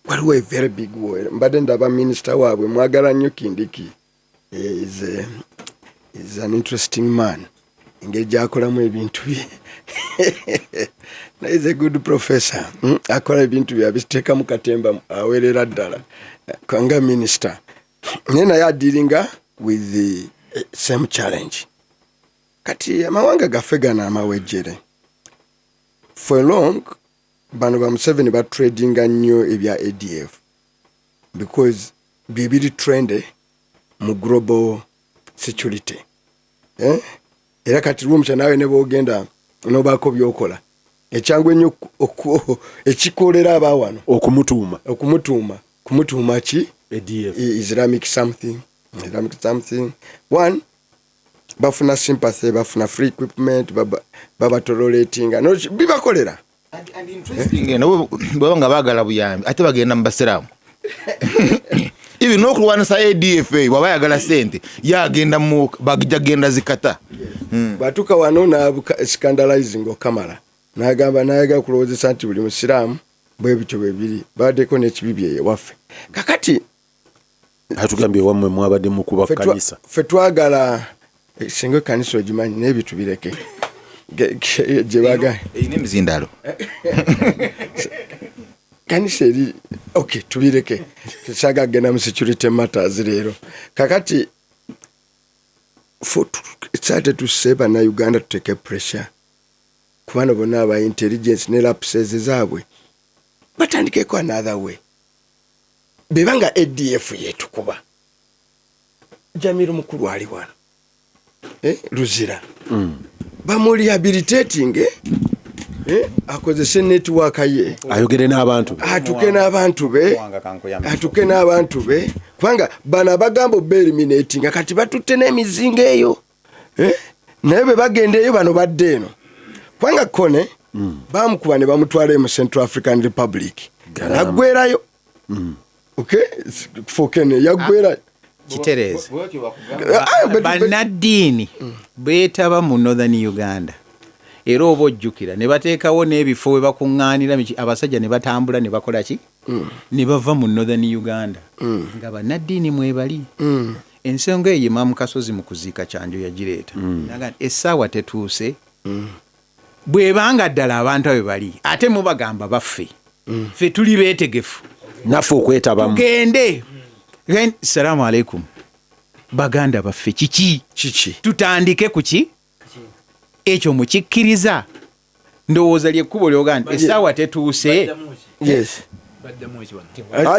E: waliwo a very big war mbadde ndaba minister waabwe mwagala nnyo Kindiki is an interesting man engeri gyakolamu ebintu bye is a good professor akola ebintu bye abiteeka mu katemba aweerera ddala kwanga minister naye naye adiringa with the same challenge kati amawanga gaffe gano amawejjere for long bano ba Museveni ba tradinga nnyo ebya ADF because bibiri trend mu global security era kati rumcha nawe ne bogenda nobako byokola ekyangu ennyo ekikolera abawano
A: okumutuuma
E: ki Islamic something. One, bafuna sympathy, bafuna free equipment, baba tolerating. No, bibakolera.
D: And interesting, nga bagala buyambi ate bagenda mu basiramu. Even n'okulwanisa ADFA waba yagala sente yagenda mu bagenda zikata.
E: Batuka wano na scandalizing okamala. Nagamba nayaga kulowozesa nti buli musiramu bwe bityo bibiri baddeko n'ekibibi ewaffe. Kakati
A: atugambye wamwe mwabadde mu kuba kanisa.
E: Ffe twagala singa kanisa ogimanyi n'ebintu bireke. Gye baga.
D: Eyina emizindalo.
E: Kanisa eri okay tubireke. Tusaga genda mu security matters leero. Kakati it started to save na Uganda to take a pressure. Kubana bona aba intelligence ne lapses zaabwe. Batandikeko another way. Bebanga ADF yetu kuba. Jamiru mukulu ali wana. Luzira. Bamu rehabilitating akozese network ye.
A: Ayogere n'abantu.
E: Atuke n'abantu be. Kubanga bana bagambo be eliminating kati batutte n'emizinga eyo. Naye be bagendeyo bano badde eno. Kubanga kone bamukuba ne bamutwala mu Central African Republic. Naggwerayo. Okay? Fokene yaggwerayo.
C: Kitereza bannaddiini beetaba mu Northern Uganda era oba ojjukira ne bateekawo n'ebifo we bakuŋŋaanira abasajja ne batambula ne bakola ki ne bava mu Northern Uganda nga bannaddiini mwebali ensonga eyo Imam Kasozi mu kuziika kyanjo yagireeta essaawa tetuuse bwebanga ddala abantu abe bali ate mubagamba baffe ffe tuli beetegefu
A: naffe okwetabamu
C: tugende. Salamu alaikum. Baganda baffe kiki tutandike kuki ekyo mukikkiriza ndowooza lyekkubo lyoganda essaawa tetuuse.
E: Yes.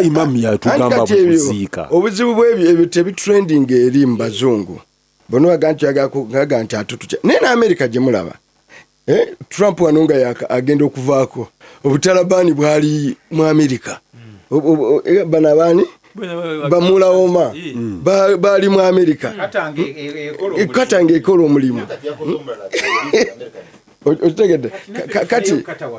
A: Imam yatugamba buziika
E: obuzibu bwebyo tebitrending eri mu bazungu bono baganti yaga nti atutucha naye na America gye mulaba Trump wanonga agenda okuvaako obutalabani bwali mu America banabani bamulaoma bali mu America katange ekola omulimu otegedde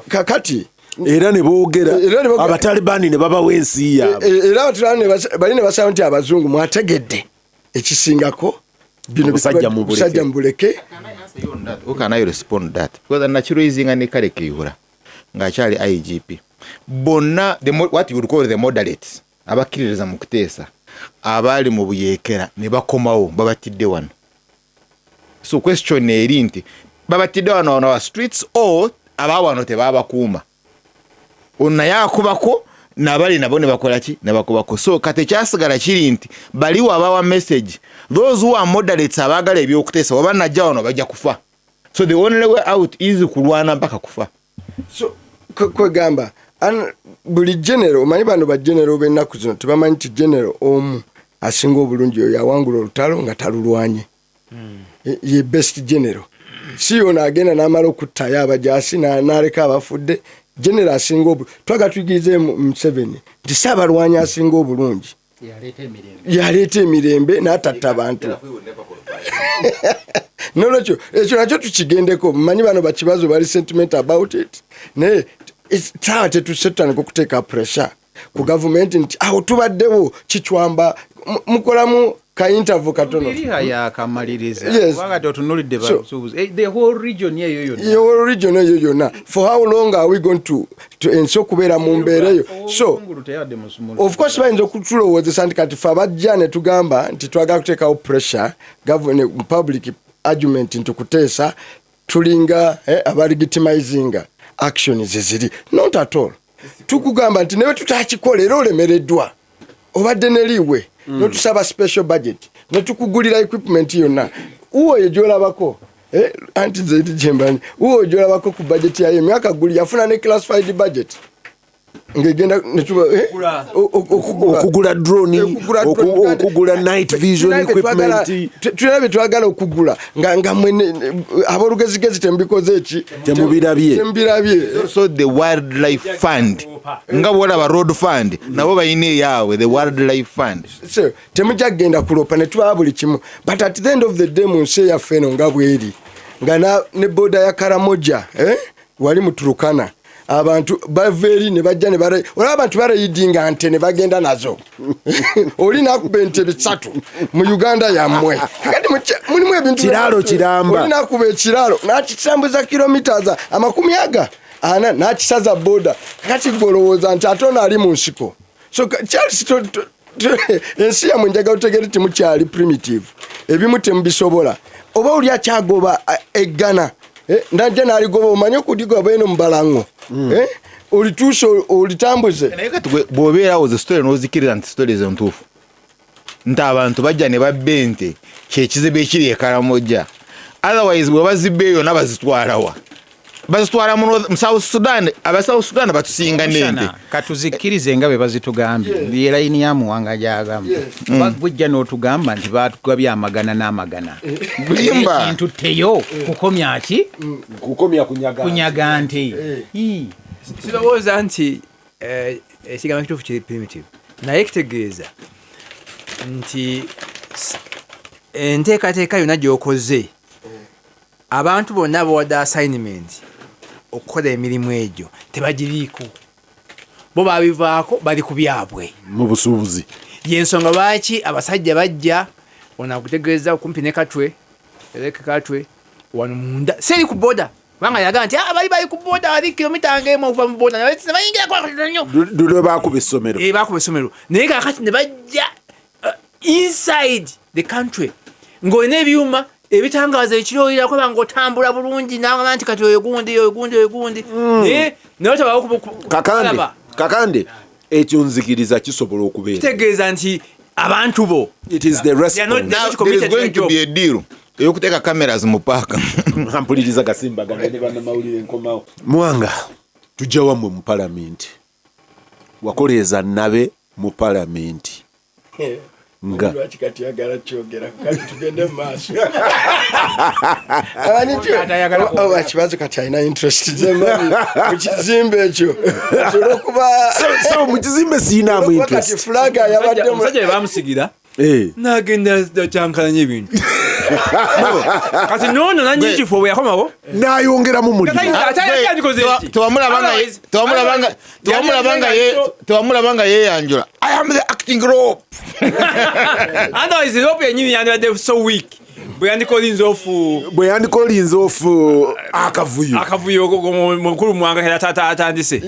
E: kakati
A: era ne boogera abatalibani ne babawa ensi yaabwe
E: era abatalibani bali ne basaba nti abazungu mwategedde ekisingako bino
A: busajja
E: mbuleke.
D: Who can I respond that? Because I'm not raising any kareke ngachali IGP. Bona what you would call the moderates. Abakiririza mu kuteesa abali mu buyeekera ne bakomawo babatidde wano. So question eri nti babatidde wano on our streets or abawano tebabakuuma. Onna yakubako nabali nabo ne bakola ki ne bakubako. So kate kyasigala kiri nti bali wabawa message those who are moderates abagala ebyokuteesa waba najja wano bajja kufa. So the only way out is kulwana mpaka kufa.
E: So kwegamba buli general manyi bano ba general bennaku zino tebamanyi nti general omu asinga obulungi oyo yawangula olutalo nga talulwanye. Ye best general si yona agenda n'amala okuttayo abajasi n'aleka abafudde. General asinga twaga tuyigirize Museveni nti Saabalwanyi asinga obulungi yaleeta emirembe n'atatta abantu. Nolwekyo ekyo nakyo tukigendeko manyi bano bakibazo bali sentiment about it naye tawa tetusetandika okuteeka pressure ku government nti awo tubaddewo kichwamba mukolamu ka interview katono
C: the whole region
E: yona for how long are we going to ensure kubeera mu mbeera eyo. So of course bayinza okutulowoozesa nti kati fe abajja ne tugamba nti twagala kuteekawo pressure government public argument nti kuteesa tulinga abalegitimizing actions ziri. Not at all. Tukugamba nti newe tutakikola era olemereddwa obadde neliwe notusaba special budget netukugulira equipment yonna uwo yejolabako anti zedi jembani uwo yejolabako ku budget ya emyaka guli yafuna ne classified budget ngegenda netuba
A: okugula drone okugula night vision equipment
E: tulabe twagala okugula nga mwene abolugezigezi tembikoze eki
A: temubirabye.
D: So the wildlife fund nga bwolaba road fund nabo bayina eyaabwe the wildlife fund.
E: So temujja kugenda kulopa ne tuba buli kimu, but at the end of the day mu nsi yaffe eno nga bweri nga ne boda ya Karamoja wali mu Turukana abantu baveri ne bajja ne bare olaba abantu barayidinga ante ne bagenda nazo oli nakuba ente bisatu mu Uganda yammwe kati mulimu ebintu
A: kiralo kiramba
E: oli nakuba ekiralo nakisambuza kilometers amakumi aga ana nakisaza boda kati golowooza nti atona ali mu nsiko so Charles ensi yamwe njaga utegere timukyali primitive ebimu temubisobola oba oli akyagoba eggana ndajja naligoba omanye okudigoba eno mubalango olituuse olitambuze
D: naye kati bw'obeerawo ze story n'ozikiriza nti story ze ntuufu nti abantu bajja ne babba ente kyekizibu ekiri e Karamoja otherwise bwe bazibba eyo nabazitwalawa bazitwala mu South Sudan aba South Sudan batusinga n'ente
C: katuzikirize nga be bazitugambye ye layini ya muwanga gyagamba bagujja n'otugamba nti batugabye amagana n'amagana
D: bulimba
C: ekintu teyo kukomya ki
A: kukomya
C: kunyaga nte
B: sirowooza nti ekigambo kituufu kiri primitive naye kitegeeza nti enteekateeka yonna gy'okoze abantu bonna bowadde assignment okukola emirimu egyo tebagiriiko bo babivaako bali ku byabwe
A: mu busuubuzi
B: yensonga lwaki abasajja bajja onakutegeeza okumpi ne Katwe ereke Katwe wano munda seri ku boda banga yaga nti bali ku boda ali kilomita ng'emu okuva mu boda nabayingira kwakonyo
A: dulwe bakuba essomero
B: bakuba essomero naye kakati ne bajja inside the country ng'olina ebyuma ebitangaza ekirooyera kuba ng'otambula bulungi n'agamba nti kati oyo gundi naye tabawo
A: kakande ekyo nzikiriza kisobola okubeera
B: kitegeeza nti abantu bo
A: it is the response
D: there is going to be a deal eyokuteeka cameras mu paaka
A: mpuliriza Gasimbagane ne bannamawulire enkomawo Mwanga tujja wammwe mu palamenti wakoleeza nabe mu palamenti nga
E: kati yagala kyogera kati tugende mu maaso kibazo kati alina interest zemani mu kizimbe ekyo olwokuba
A: so mu kizimbe siinamu interest
E: kati flaga yabadde
B: omusajja bamusigira n'agenda kyankalanya ebintu kati noono nanjikifo bwe yakomawo
A: n'ayongeramu mulimu
D: tewamulabanga yeyanjula I am the acting rope
B: otherwise rope yenyini yandibadde so weak bwe yandika olinza ofu akavuyo mukulu Mwanga era atandise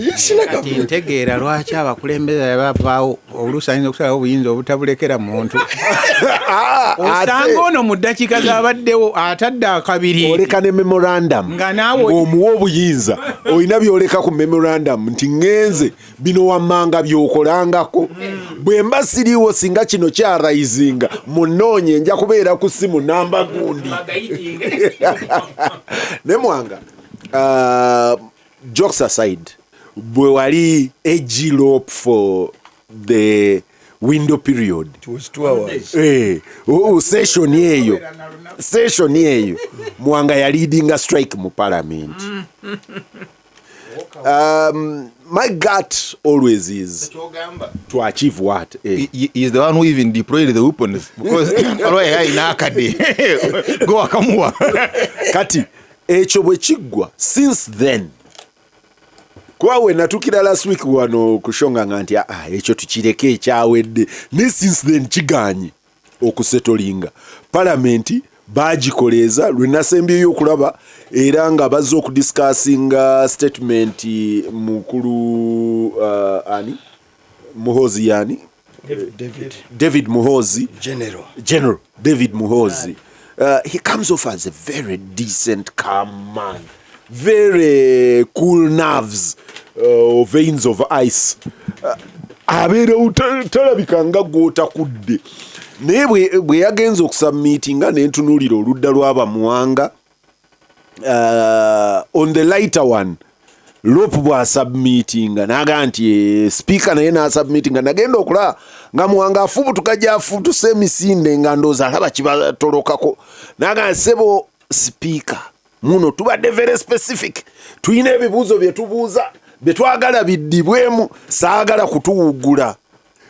C: kati ntegeera lwaki abakulembeze bavaawo oluusi ayinza okusalawo obuyinza obutabulekera muntu osanga ono mu ddakiika zabaddewo atadde akabiri
A: oleka ne memorandum
C: nga naawe
A: ng'omuwa obuyinza olina byoleka ku memorandum nti ŋŋenze bino wammanga byokolangako bwe mba siriiwo singa kino kyarayizinga munoonye nja kubeera ku ssimu namba gundi ne Mwanga jokes aside bwe wali egirope for the window period
E: it was 2 hours
A: session eyo Mwanga ya leading a strike mu parliament my gut always is to achieve what
D: he is the one who even deployed the weapons because go akamuwa
A: kati ekyo bwe kiggwa since then kwawe natukira last week wano kushonga nti ekyo tukireke ekyawedde ne since then kiganye okusetolinga parliament bagikoleeza lwenasembye y'okulaba era nga bazze okudiscussinga statement mukulu Muhoozi yani David Muhoozi General David Muhoozi he comes off as a very decent calm man, very cool nerves, veins of ice, abeera talabika nga gw'otakudde naye bwe yagenza okusubmitinga n'entunuulira oludda lw'abamuwanga on the lighter one Lopu bw'asubmitinga naga nti speaker naye n'asubmitinga nagenda okulaba nga Muwanga afubutuka gy'afutuse emisinde nga ndooza alaba kibatolokako naga nsebo speaker muno tubadde very specific tulina ebibuuzo bye tubuuza betwagala biddibwemu saagala kutuwugula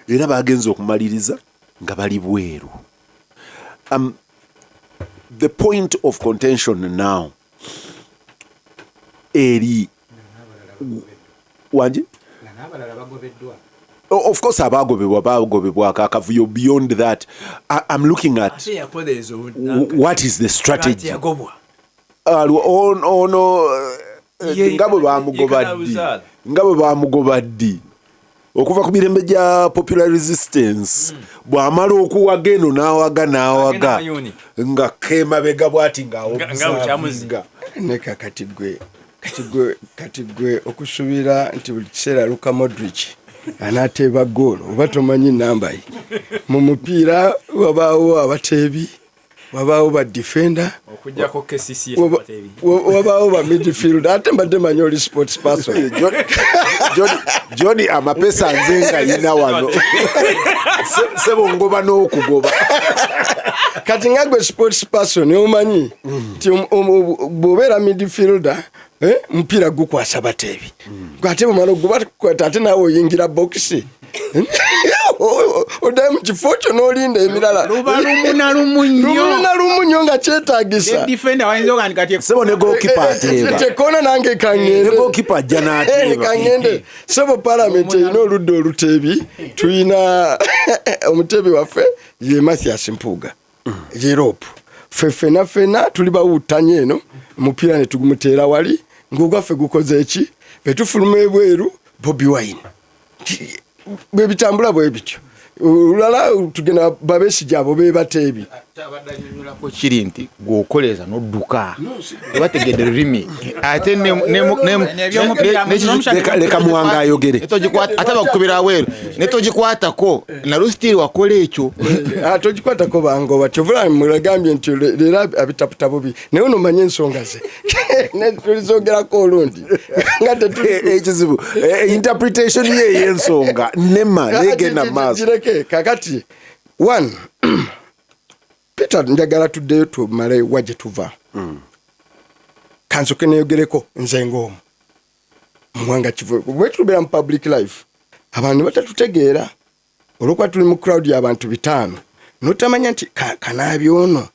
A: era bagenza okumaliriza nga bali bweru. The point of contention now eri wanje of course abagobebwa akavuyo. Beyond that I'm looking at what is the strategy ono nga bwe bamugobaddi okuva ku mirembe gya popular resistance bw'amala okuwaga eno n'awaga nga kemabega bw'ati ng'awomuzinga
E: neka kati gwe okusuubira nti buli kiseera Luka Modric anaateeba goolo oba tomanyi namba ye mu mupiira wabaawo abateebi wabaawo ba defender
B: okujjako KCC
E: wabaawo ba midfield ate mbadde manyi oli sports person
A: Johnny amapesa nzenga yina wano sebo ngoba n'okugoba
E: kati nga gwe sports person omanyi nti bw'obeera midfielder mupiira gukwasa bateebi ate bumala ogubakwata ate naawe oyingira bokisi odaye mu kifo kyo n'olinda emirala
C: luba lumu na lumu nnyo nga kyetaagisa
A: sebo ne goalkeeper ateeba
E: tekona nange kaŋŋende
A: ne goalkeeper ajja n'ateeba
E: kaŋŋende sebo palamenti erina oludda oluteebi tulina omuteebi waffe ye Mathias Mpuuga Europe fena tuli bawutanye eno omupiira ne tugumuteera wali ng'ogwaffe gukoze eki betufuluma ebweru Bobi Wine bwe bitambula bwe bityo olulala tugenda Babesige abo bebateebi
D: abadanyulako kiri nti gwokoleza n'odduka bategedde lulimi ate
A: leka muwanga ayogere
D: ate bakukubira aweeru ne togikwatako nalwo sitiri wakola ekyo
E: togikwatako bangoba kyovula mulagambye nti leero abitaputa bubi naye onomanye ensonga ze tulizogerako olundi
A: ekizibu interpretation ye y'ensonga nema negenda maaso
E: kakati one Peter njagala tuddeyo tumale wajje tuva kansoke neyogereko nze ng'omu muwanga kivu bwe tubeera mu public life abantu batatutegeera olwokuba tuli mu crowd y'abantu 5 notamanya nti kanaabi ono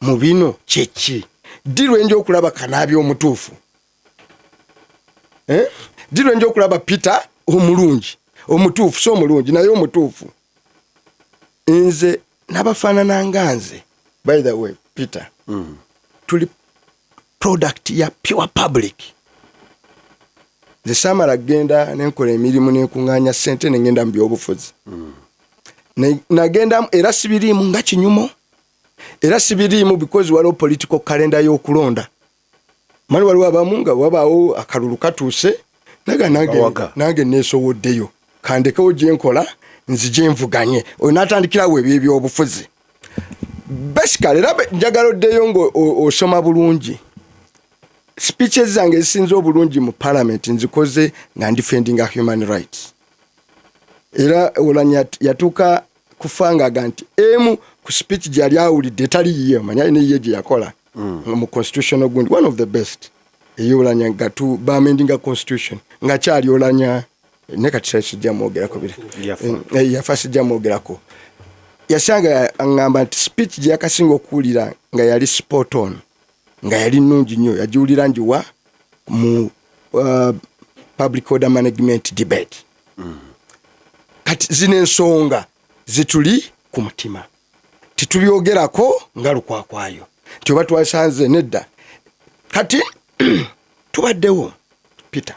E: mu bino kyeki dirwenje okulaba kanaabi omutuufu dirwenje okulaba Peter omulungi omutuufu so omulungi naye omutuufu nze nabafaanana nga nze by the way Peter tuli product ya pure public nze samala genda nenkola emirimu nenkuŋŋaanya ssente nengenda mu byobufuzi nagenda era sibiriimu nga kinyumo era sibiriimu because waliwo political calendar y'okulonda mali waliwo abamu nga wabaawo akalulu katuuse nange neesowoddeyo kandekewo gye nkola nzije nvuganye oyo n'atandikirawo ebyo ebyobufuzi basically era njagala oddeyo ng'osoma bulungi speeches zange ezisinze obulungi mu parliament nzikoze nga ndifendinga human rights era olanya yatuuka kufanga nti emu ku speech gyali awulidde etali yiye omanya neyiye gye yakola mu constitutional gundi one of the best eyolanya nga bamendinga constitution nga kyali olanya nekati sijja mwogerako bire yafa sijja mwogerako yasanga ngamba nti speech gye yakasinga okuwulira nga yali spot on nga yali nnungi nnyo yagiwulira njiwa mu public order management debate kati zino ensonga zituli ku mutima titubyogerako nga lukwakwayo nti oba twasanze nedda kati tubaddewo Peter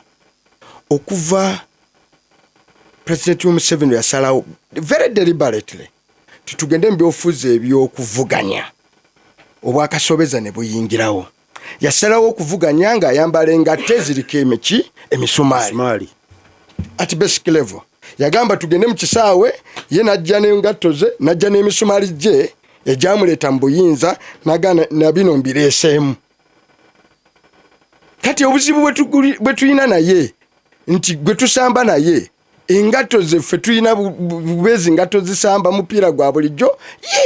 E: okuva President Museveni yasalawo very deliberately tutugende mu byofuzi ebyokuvuganya obwakasobeza ne buyingirawo yasalawo okuvuganya nga ayambala engatte ziriko emisumaali at basic level yagamba tugende mu kisaawe ye najja n'engatto ze najja n'emisumaali gye egyamuleeta mu buyinza na bino mbireeseemu kati obuzibu bwe tulina naye nti gwe tusamba naye engatto zeffe tulina bubezi ngatto zisamba mupiira gwa bulijjo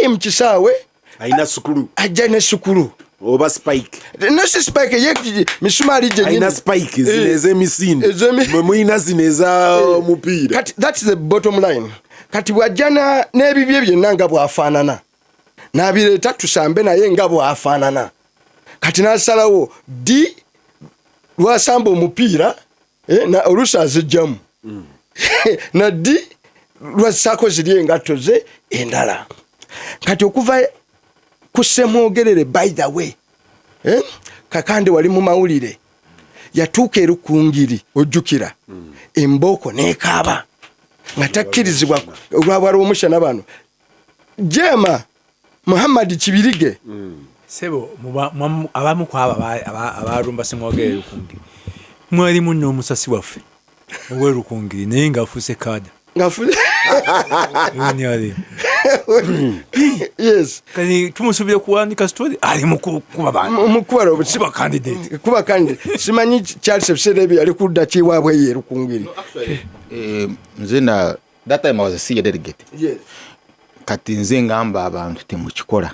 E: ye mu kisaawe
A: ayina sukulu
E: ajja ne sukulu
A: oba spike
E: nasi spike ye misumari je
A: ina spike zineze misinde mwe zineza mupira
E: kati that's the bottom line kati bwajana nebibye byenanga bwafanana nabireta tusambe naye nga bwafanana kati nasalawo di lwasamba omupira na olusaze jamu na di lwasako ziri engato ze endala kati okuva kusemwogerere by the way kakande wali mu mawulire yatuuka erukungiri ojjukira emboko nekaba nga takkirizibwa olwabwala omushana bano jema Muhammad Kibirige
B: sebo abamu kwaba abarumba semwogerere rukungiri mwali munno omusasi waffe owerukungiri naye nga afuse kada
E: yes
B: kani tumusubire kuwandika story ali mukuba bana
E: mukwaro
B: kuba candidate
E: kuba candidate simanyi Charles Serebi ali kudda kiwabwe yerukungiri
D: nzina that time I was a senior delegate
E: yes
D: kati nze ngamba abantu temukikola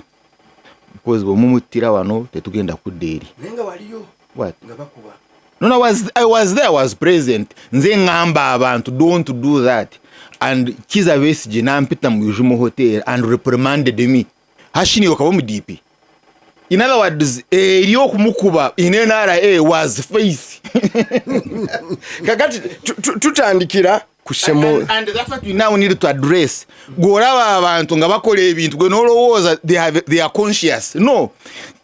D: because bomumutira wano tetugenda kuddeeri
E: nenga waliyo
D: what
E: ngabakuba
D: no I was there, I was present nze ngamba abantu don't do that and Kiza Besigye nampita mu Yujumo hotel and reprimanded me hashini okabo mu DP. In other words, eriyo kumukuba in NRA was faith.
E: Kakati tutandikira kusemo
D: and that's what we now need to address. Goraba abantu nga bakola ebintu gwe nolowooza they are conscious. No.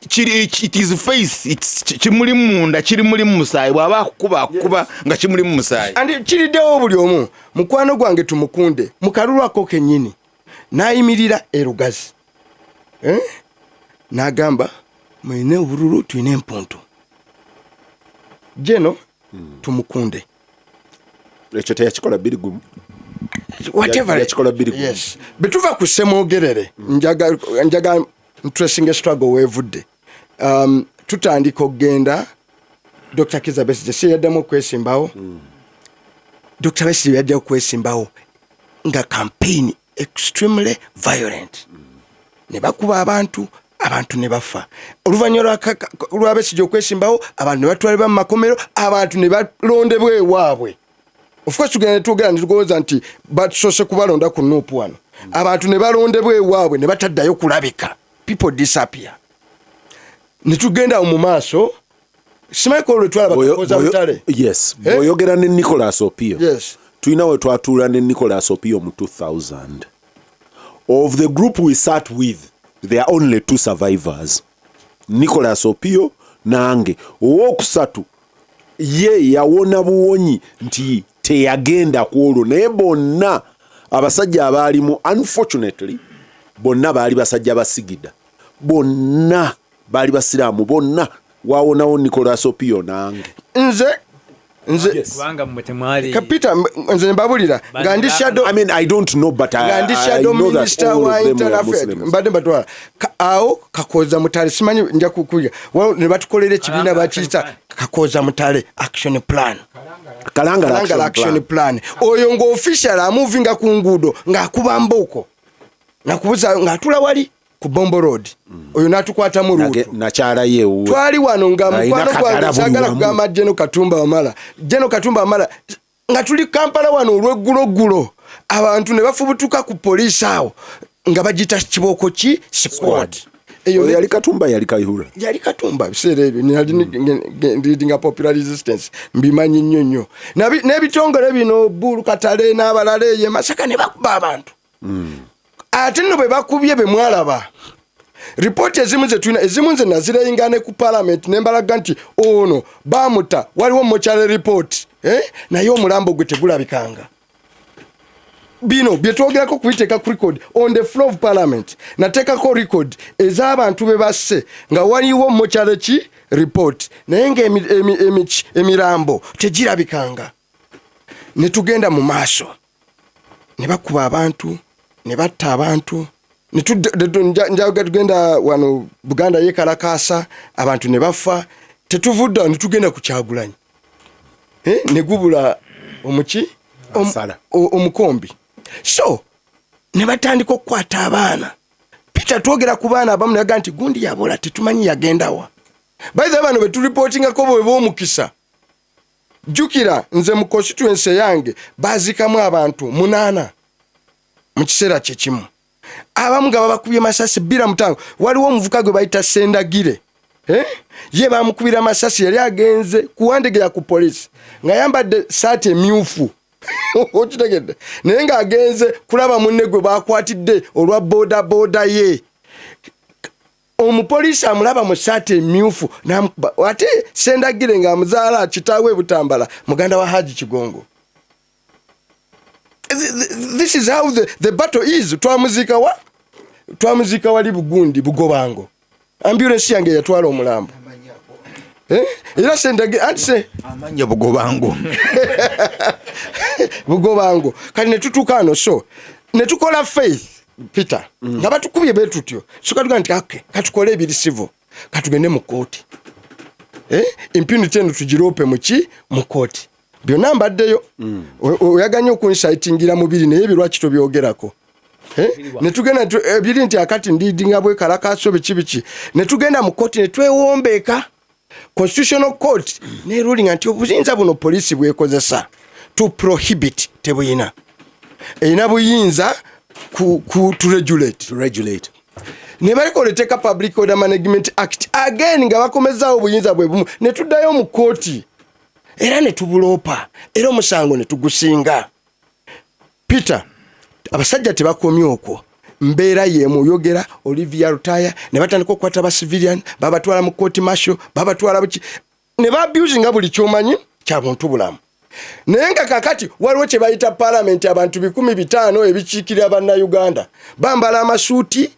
D: It is faith. It's chimuli munda chiri muri musayi baba kuba nga chimuli musayi.
E: And chiri dewo buli omu mukwano gwange tumukunde mukalulwa ko kenyini nayimirira erugazi nagamba mwine ubururu twine empuntu jeno tumukunde
A: ekyo teyakikola birigumu
E: whatever
A: yakikola birigumu
E: yes betuva kusemoogerere njaga interesting struggle wevudde tutandika okgenda Dr. Kiza Besigye yaddamu kwesimbawo Dr. Besigye yaddamu kwesimbawo nga campaign extremely violent ne bakuba abantu ne bafa oluvannyuma lwa Besigye okwesimbawo abantu ne batwalibwa mu makomero abantu ne balondebwa ewaabwe of course tugenda netugowooza nti batusose kubalonda ku nuupu wano abantu ne balondebwa ewaabwe ne bataddayo kulabika people disappear netugenda mu maaso simaiko olwetwala bakoza butale
A: yes boyogera ne Nicholas Opio
E: yes
A: tuina we twatuula ne Nicholas Opio mu 2000 of the group we sat with there are only 2 survivors Nicholas Opio nange owokusatu ye yawona buwonyi nti teyagenda kwolwo naye bonna abasajja abaalimu unfortunately bonna baali basajja basigida bonna bali basiraamu bonna wawonawo Nicholas Opio nange
E: nze
B: kubanga mwetemwali
E: kapita nze mbabulira ngandi shadow
A: I mean I don't know but
E: ngandi
A: I
E: shadow
A: know that
E: minister
A: all
E: wa
A: of them were
E: Interaffairs
A: Muslims.
E: mbadde mbatwala awo kakoza mutale simanyi nja kukuja ne batukolera ekibiina bakiyita kakoza mutale action plan
A: Kalangala
E: action plan oyo ngo official amuvinga ku nguudo ng'akuba mbuko nakubuza ng'atula wali ku Bombo Road oyo natukwata mu ruutu
A: nakyala yewu
E: twali wano nga mukwano gwange sagala kugamba Jeno Katumba Wamala nga tuli Kampala wano olw'eggulo abantu ne bafubutuka ku poliisi awo nga bagita kibooko ki squad
A: eyo yali Katumba yali
E: Katumba biseera ebyo reading popular resistance mbimanyi nnyo n'ebitongole bino Bulu Katale n'abalala ye Masaka ne bakuba abantu ate nno bwe bakubye be mwalaba report ezimu ze tulina ezimu nze nazireyingane ku parliament nembalaga nti ono bamuta waliwo mochale report naye omulambo gwe tegulabikanga bino byetwogerako kubiteeka ku record on the floor of parliament nateekako record ez'abantu be basse nga waliwo mochale ki report naye nga emirambo tegirabikanga ne tugenda mu maaso ne bakuba abantu ne batta abantu njaga tugenda wano Buganda yekalakasa abantu ne bafa tetuvudda ne tugenda ku Kyagulanyi ne gubula omuki omukombi so ne batandika okukwata abaana tukyatwogera ku baana abamu naga nti gundi yabola tetumanyi yagendawa bayiza bano beturipotingako bwe b'omukisa jjukira nze mu constituency yange baazikamu abantu 8 mu kiseera kyekimu abamu nga babakubye masasi 25 waliwo omuvuka gwe bayita Sendagire ye bamukubira masasi yali agenze kuwandegera ku polisi nga yambadde saati emyufu okitegedde naye nga agenze kulaba munne gwe bakwatidde olwa boda ye omupoliisi amulaba mu saati emyufu n'amukuba ate Sendagire nga amuzaala kitaawe Butambala muganda wa Haji Kigongo. This is how the battle is. Twamuzika wali Bugundi Bugobango ambulance yange yatwala omulambo era Sendagire anti
C: amanya Bugobango
E: Bugobango kali netutukano so netukola faith Peter nga batukubye betutyo so katuga nti katukole ebiri civil katugende mu kooti impunity eno tugirope mu kooti byonna mbaddeyo oyaganya okunsaitingira mubiri naye ebirwaki tobyogerako netugenda ebiri nti akati ndidinga bwe kalakaso biki netugenda mu kooti netwewombeeka constitutional court ne ruling nti obuyinza buno police bwekozesa to prohibit tebuyina erina buyinza to regulate ne balikoleteka Public Order Management Act again nga bakomezaawo obuyinza bwe bumu ne tuddayo mu kooti era ne tubulopa era omusango ne tugusinga Peter abasajja tebakomye okwo mbeera yemu yogera Olivia Rutaya ne batandika okukwata ba civilian babatwala mu court martial babatwala buki ne ba abuse nga buli kyomanyi kya buntu bulamu naye nga kakati waliwo kye bayita parliament abantu 15 ebikiikirira banna Uganda bambala amasuuti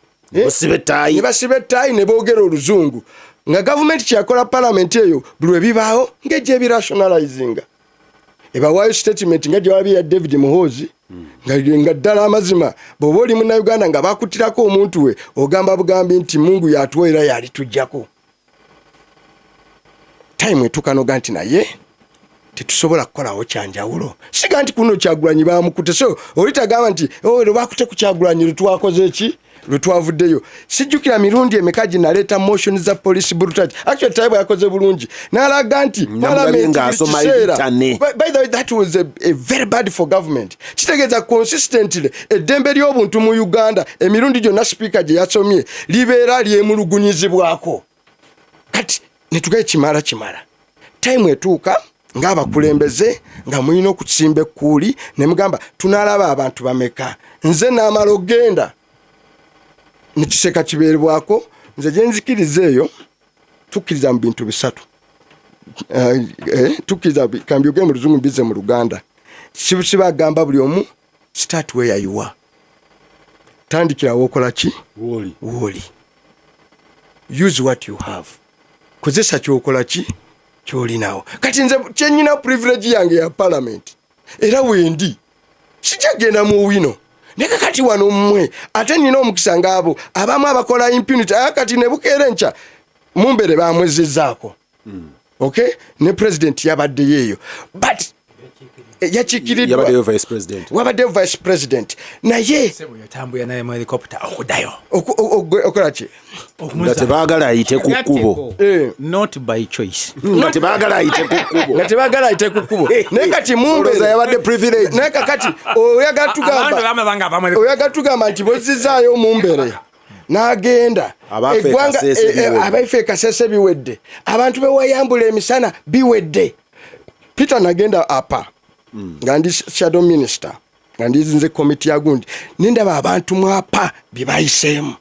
E: basibe ttayi ne boogera oluzungu nga government kyakola parliament eyo buli ebibaawo ng'ejja ebirationalizinga ebawaayo statement nga gyewabi ya David Muhoozi nga ddala amazima bw'oba oli Munnayuganda nga bakutirako omuntu we ogamba bugambi nti Mungu yatuwa era yalitujjako time etukanoga nti naye tetusobola kukolawo kyanjawulo siga nti kuno Kyagulanyi bamukute so olitagamba nti lwe bakute ku Kyagulanyi lwetwakoze eki lwetwavuddeyo sijjukira mirundi emeka naleeta motion za police brutality actually Taibu yakoze bulungi n'alaga nti parliament by the way that was a very bad for government kitegeeza consistently eddembe ly'obuntu mu Uganda emirundi gyonna speaker gye yasomye libeera lyemulugunyizibwako kati netugaye kimala time etuuka ng'abakulembeze nga mulina okusimba ekkuuli ne mugamba tunalaba abantu bameka nze n'amala ogenda nikiseka kibeerebwako nze gyenzikiriza eyo tukkiriza mu bintu bisatu tukkiriza kambyoge mu luzungu mbize mu Luganda sibagamba buli omu start where you are tandikirawo okola ki woli use what you have kozesa kyokola ki kyolinawo kati nze kyenyina privilege yange ya parliament era wendi sikyagenda mu wino neka kati wano mmwe ate nina omukisa ngaabo abamu abakola impunity kati ne bukeere nca mumbere bamwezezaako okay ne president yabadde yeeyo but yakikiridwa wabaddeyo vice president naye
B: yatambuya naye mu helicopter okudayo
E: okola ki
A: nga tebaagala ayite ku kkubo
C: not by choice
A: nga tebaagala ayite ku kkubo
E: naye kati mumbere
A: yabadde privilege
E: naye kakati oyaga tugamba nti bozizaayo mumbere n'agenda eggwanga abaife kasese biwedde abantu bewayambula emisana biwedde Peter nagenda apa nga ndi shadow minister nga ndizinze committee ya gundi nindaba abantu mwapa bibayiseemu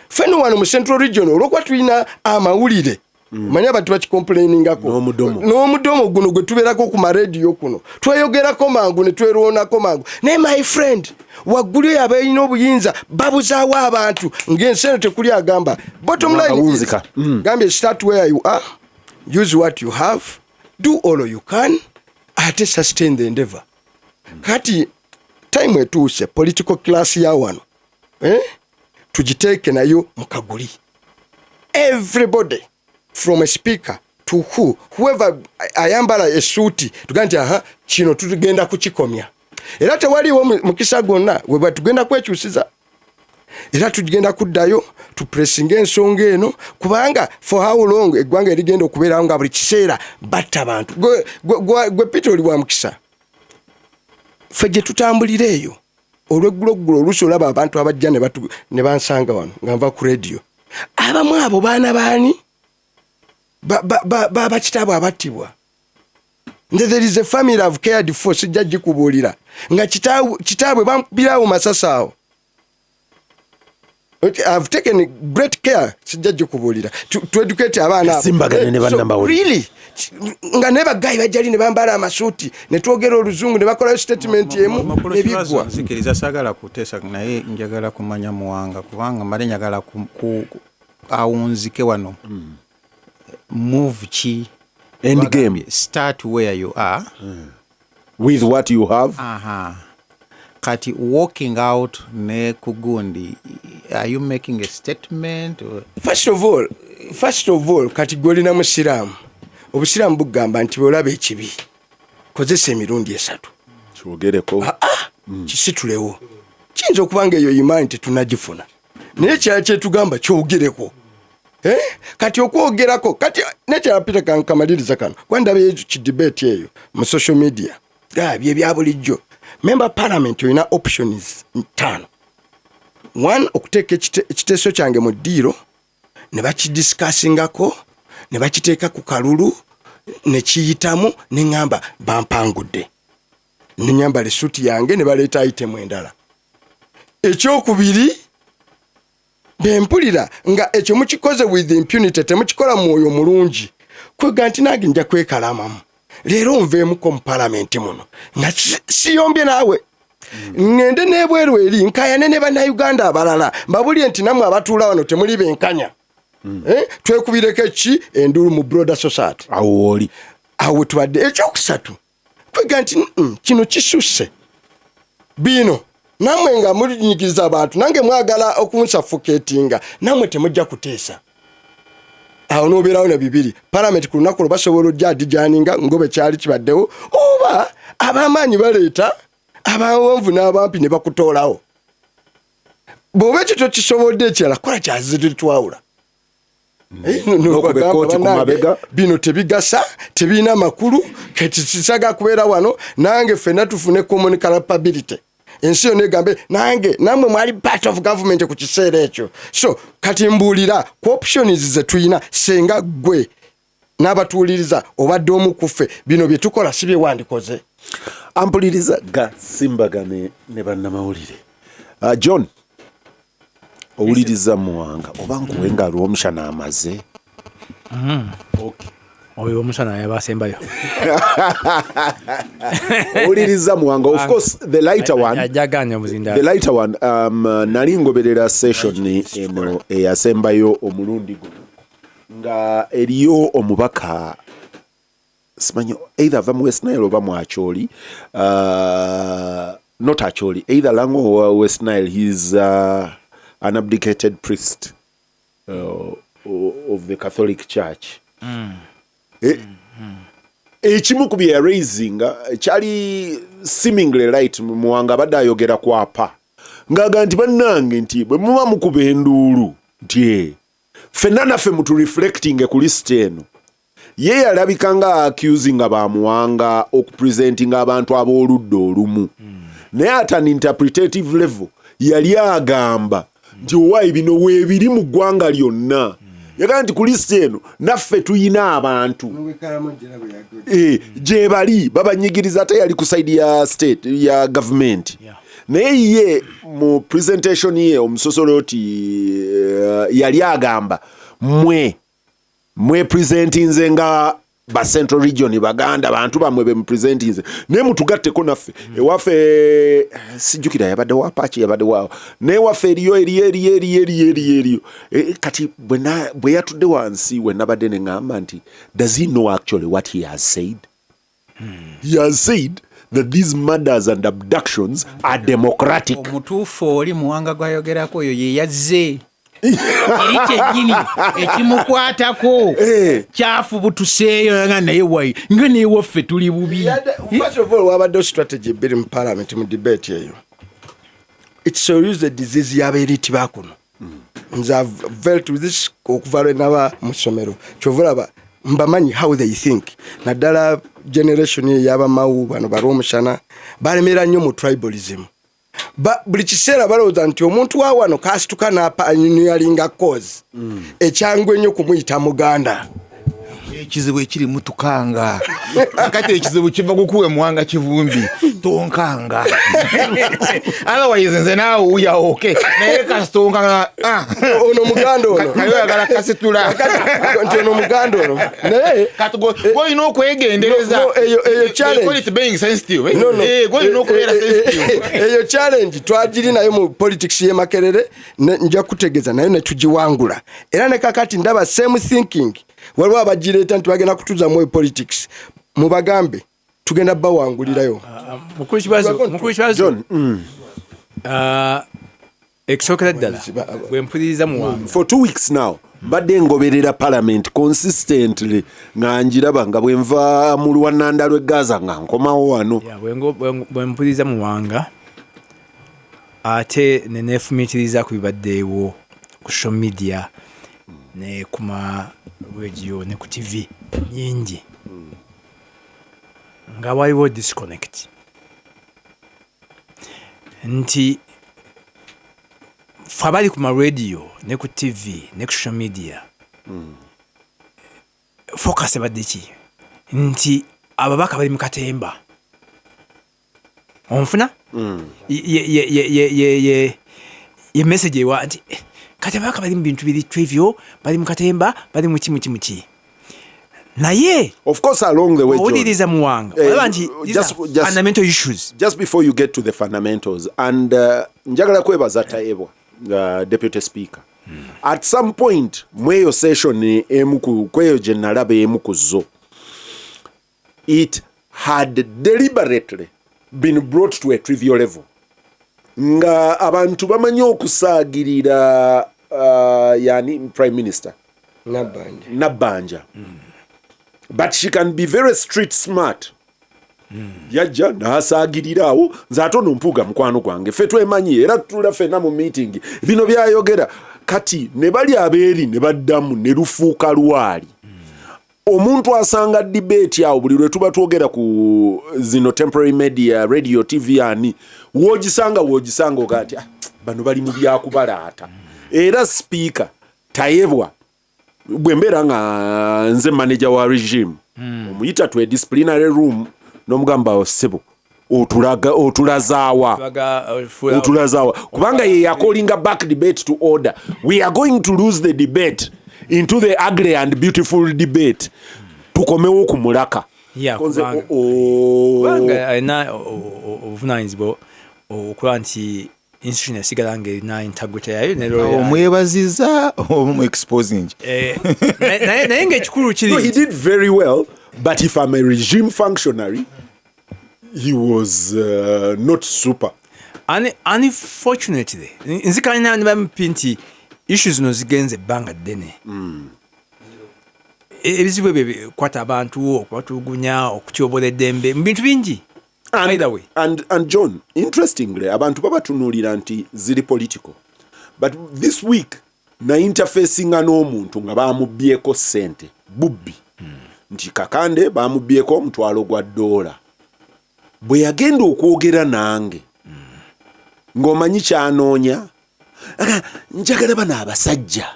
E: feno wano mu central region olwokwa tulina amawulire manya abantu bakikomplainingako n'omudomo guno gwe tubeerako ku maradio kuno tweyogerako mangu ne twerwonako mangu naye my friend waggulu eyo abalina obuyinza babuzaawo abantu ng'enseno tekuli agamba bottom line gambye start where you are use what you have do all you can ate sustain the endeavor kati time etuuse political class ya wano tugiteeke nayo mukaguli everybody from a speaker to whoever ayambala esuuti tugamba nti kino tugenda kukikomya era tewaliwo mukisa gonna we batugenda kwekyusiza era tugenda kuddayo tupressinga ensonga eno kubanga for how long eggwanga erigenda okubeerawo nga buli kiseera batta abantu gwe Peter oli wa mukisa ffe gye tutambulira eyo olw'eggulo oluusi olaba abantu abajja ne bansanga wano nga nva ku radio abamu abo baana baani bakitaabwe abattibwa there is a family I've cared for sijja gikubuulira nga kitaabwe bampiraawo masasaawo I've taken great care sijja gikubuulira to educate abaana
A: Gasimbagane ne bannamawulire
E: really nga ne bagayi bajjali ne bambala amasuuti ne twogera oluzungu ne bakolayo statement emu ebiggwa
C: nzikiriza saagala kuteesa naye njagala kumanya Muwanga kubanga mbale njagala awunzike wano move ki
A: end game
C: start where you are
A: with what you have
C: kati walking out ne kugundi are you making a statement or?
E: First of all kati golina musiraamu obusiraamu bugamba nti olaba ekibi kozesa emirundi 3
A: kyogereko
E: kisitulewo kiyinza okubanga eyo imaani tetunagifuna naye kyala kyetugamba kyogereko kati okwogerako kati nekyalapita kankamaliriza kano kwandaba kidebate eyo mu social media bye bya bulijjo member parliament yoina options 5 one okuteeka ekiteeso kyange mu ddiiro ne bakidiscussingako ne bakiteeka ku kalulu ne kiyitamu ne ŋŋamba bampangudde ne nyambala essuuti yange ne baleeta itemu endala ekyokubiri bempulira nga ekyo mukikoze with impunity temukikola mwoyo mulungi kwega nti nange nja kwekalamamu leero nveemuko mu palamenti muno nga siyombye naawe ngende n'ebweru eri nkayane ne bannayuganda abalala mbabulye nti nammwe abatuula wano temuli benkanya twekubireko eki endulu mu broader society awo tubadde ekyokusatu kwega nti kino kisusse bino namwe nga mulinyigiriza abantu nange mwagala okunsafuketinga namwe temujja kuteesa awo n'obeerawo ne bibiri palamenti ku lunaku basobola ojja adijaninga ngobe kyali kibaddewo oba ab'amaanyi baleeta abawonvu n'abampi ne bakutoolawo bw'oba ekyo tokisobodde ekirala kola kyaziritwawula bino tebigasa tebiina makulu ketikisaga kubeera wano nange ffenna tufune common culpability ensi yonna egambe nange namwe mwali part of government ku kiseera ekyo so kati mbuulira ku options ze tuyina senga gwe n'abatuuliriza obadde omu kuffe bino bye tukola si bye wandikoze
A: ampuliriza Gasimbagane ne bannamawulire John owuliriza Muwanga oba nkuwe nga lw'omushana amaze
B: oyo omusana yabasembayo
A: owuliriza Muwanga of course the lighter one nali ngoberera session eno eyasembayo omulundi guno nga eriyo omubaka simanyi either ava mu West Nile oba mu Acholi not Acholi either Lango or West Nile he's an abdicated priest of the Catholic Church ekimu ku bye raising kyali seemingly right Muwanga badde ayogera kwapa ngaga nti bannange nti bwe muba mukuba enduulu nti ffenna naffe mutu reflecting ku list eno ye yalabika nga accusing Muwanga okupresenting abantu ab'oludda olumu naye at an interpretative level yali agamba nti owayi bino weebiri mu ggwanga lyonna yaga nti ku list eno naffe tuyina abantu gye bali babanyigiriza ate yali ku side ya state ya government naye ye mu presentation ye omusosoloti yali agamba mwe presentinze nga ba Central Region Baganda bantu bamwe be presentinze ne mutugatteko naffe ewaffe sijjukira yabadde wapachi yabadde wao ne waffe eriyo kati bwe yatudde wansi we nabadde ne ngamba nti does he know actually what he has said? He has said that these murders and abductions are democratic.
C: Omutuufu oli Muwanga gwayogerako oyo ye yazze eri kyennyini ekimukwatako kyafu butuseeyo nga naye wayi nga naye waffe tuli bubi.
E: First of all wabadde strategy bbiri mu parliament mu debate eyo it shall use the disease y'abeeriti bakuno nze I've dealt with this okuva lwe naba mu ssomero kyovulaba mbamanyi how they think naddala generation y'abamawu bano balw'omushana balemera nnyo mu tribalism buli kiseera balowooza nti omuntu wa wano kaasituka n'apanyuyalinga cause ekyangu ennyo kumuyita muganda
D: ekizibu ekiri mutukanga kati ekizibu kiva kukuwe muwanga Kivumbi tonkanga otherwise nze naawe uyaoke naye kasitonkanga
E: ono muganda ono
D: kayoyagala kasitula
E: nti ono muganda ono naye
D: golina okwegendereza
E: eyo challenge eyo challenge twagiri nayo mu politics ye Makerere nja kutegeeza nayo ne tugiwangula era ne kakati ndaba same thinking waliwo abagireeta nti bagenda kutuza mu politics mubagambe tugenda bawangulirayo
B: mukulu kibazo ekisookera ddala bwe mpuliriza muwanga
A: for 2 weeks now mbadde ngoberera parliament consistently nga njiraba nga bwe nva mu lwananda lw'e Gaza nga nkomawo wano
B: bwe mpuliriza muwanga ate neneefumiitiriza ku bibaddeewo ku social media ne kuma radio ne ku TV nyingi nga waliwo disconnect nti fe abali ku ma radio ne ku TV ne ku social media focus ebadde ki nti ababaka bali mu katemba onfuna ye message ewa nti kati ababaka bali mu bintu biri trivial bali mu katemba bali mu kimuki naye
A: of course along the way
B: owuliriza muwanga olaba nti fundamental issues
A: just before you get to the fundamentals and njagala kwebaza Taebwa deputy speaker at some point mweyo session kweyo gye nalaba emu ku zo it had deliberately been brought to a trivial level nga abantu bamanyi okusaagirira yani prime minister Nabbanja but she can be very street smart yajja n'asaagirirawo nze ate ono mpuga mukwano gwange ffe twemanyi era tutula ffenna mu meeting bino byayogera kati ne bali abeeri ne baddamu ne lufuuka lwali omuntu asanga debate awo buli lwe tuba twogera ku zino temporary media radio TV ani woogisanga ogati bano bali mu byakubalaata era speaker Taebwa bwe mbeera nga nze manager wa regime omuyita tu disciplinary room n'omugamba sebo otulazaawa kubanga ye yakolinga back debate to order. We are going to lose the debate into the ugly and beautiful debate tukomewo ku mulaka
B: kubanga alina obuvunanyizibwa okuba nti institution esigala nga erina integrity yayo
D: omwebaziza omu exposing
B: naye ng'ekikulu kiri
A: he did very well, but if I'm a regime functionary he was not super.
B: Unfortunately nzikanya nibampi nti issues zino zigenze ebbanga ddene ebizibu ebyo bikwata abantu okwatulugunya okutyobola eddembe mu bintu bingi. Either way.
A: And John, interestingly, abantu babatunuulira nti ziri political. But this week, na interfacing n'omuntu nga bamubbyeko ssente bubbi. Nti kakande bamubbyeko $1,000. Bwe yagenda okwogera nange, ng'omanyi kyanoonya, njagala bano abasajja.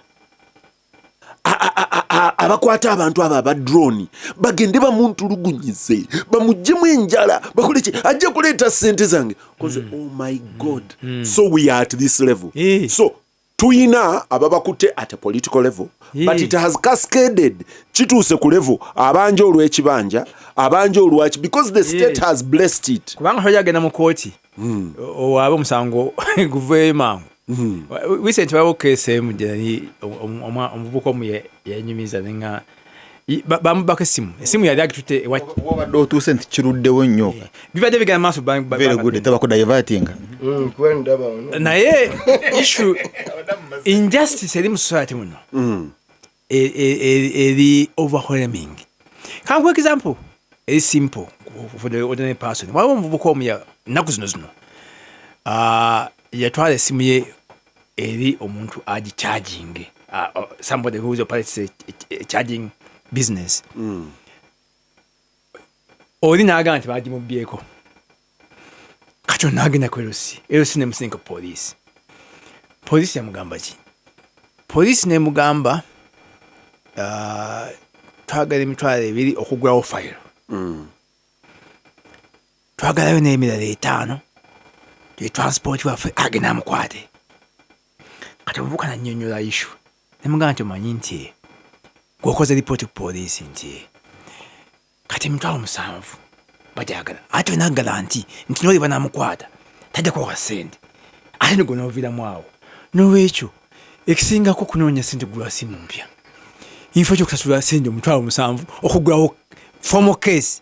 A: Abakwata abantu abo aba drone bagende bamuntulugunyize bamujjemu enjala bakole ki ajja kuleeta ssente zange because oh my god so we are at this level so tuyina ababakutte at a political level but it has cascaded kituuse ku level abanja olw'ekibanja abanja olwaki because the state has blessed it
B: kubanga hoyagenda mu kooti owabe omusango guveeyo mangu. Recently I woke same omuvubuka omu yanyumiza nga bamubaka esimu yali agitute
D: wabadde otuuse nti kiruddewo nnyo
B: bibadde bigana maaso
D: very good tabakudayivatinga
B: naye issue injustice eri mu society muno eri overwhelming. Can quick example is simple for the ordinary person. Waliwo omuvubuka omu nnaku zino yatwala esimu ye eri omuntu agicharging somebody who operates a charging business oli naga nti bagimubyeko kacho nagenda ku erosi nemusinga police yamugamba ki police nemugamba twagala emitwalo 2 okugulawo file twagalayo n'emirala 5 transport waffe agenda amukwate kati omuvubuka nannyonnyola issue nemugamba nti omanyi nti gwokoze ripooti ku poliisi nti kati emitwalo 7 bajagala ate olina garanti nti noli banamukwata tajja kuwa sente ate nigo noviiramu awo nolwekyo ekisingako kunoonya sente gulwa simu mpya info kyokusasula sente omutwalo 7 okugulawo formal case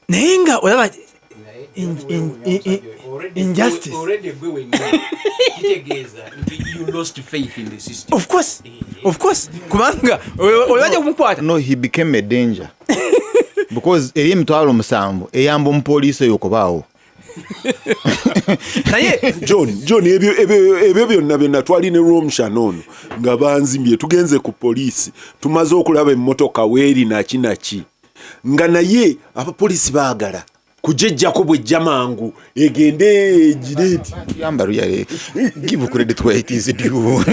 B: naye nga olaba injustice of course kubanga olwaje kumukwata
D: no he became a danger because eri emitwalo 7 eyamba omupoliisi oyo okubaawo
B: naye
A: John ebyo byonna twalina Romshan ono nga banzimbye tugenze ku poliisi tumaze okulaba emmotoka weeri naki nga naye abapoliisi baagala kujejjako bwejja mangu egende gireti
D: yamba ruyale give credit where it is due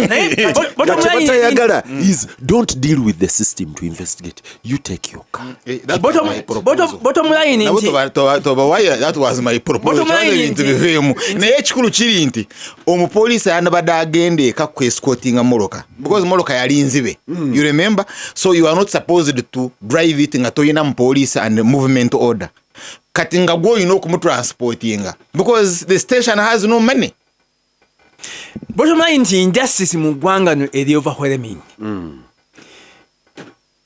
A: batayagala is don't deal with the system to investigate, you take your car.
B: Bottom line
D: that was my proposal naye ekikulu kiri nti omupoliisi yanabadde agende eka ku escortinga moloka because moloka yali nzibe you remember, so you are not supposed to drive it nga toyina mupoliisi and movement order kati nga gwo olina okumutransportinga because the station has no money.
B: Bottom line nti injustice mu ggwanga no eri overwhelming.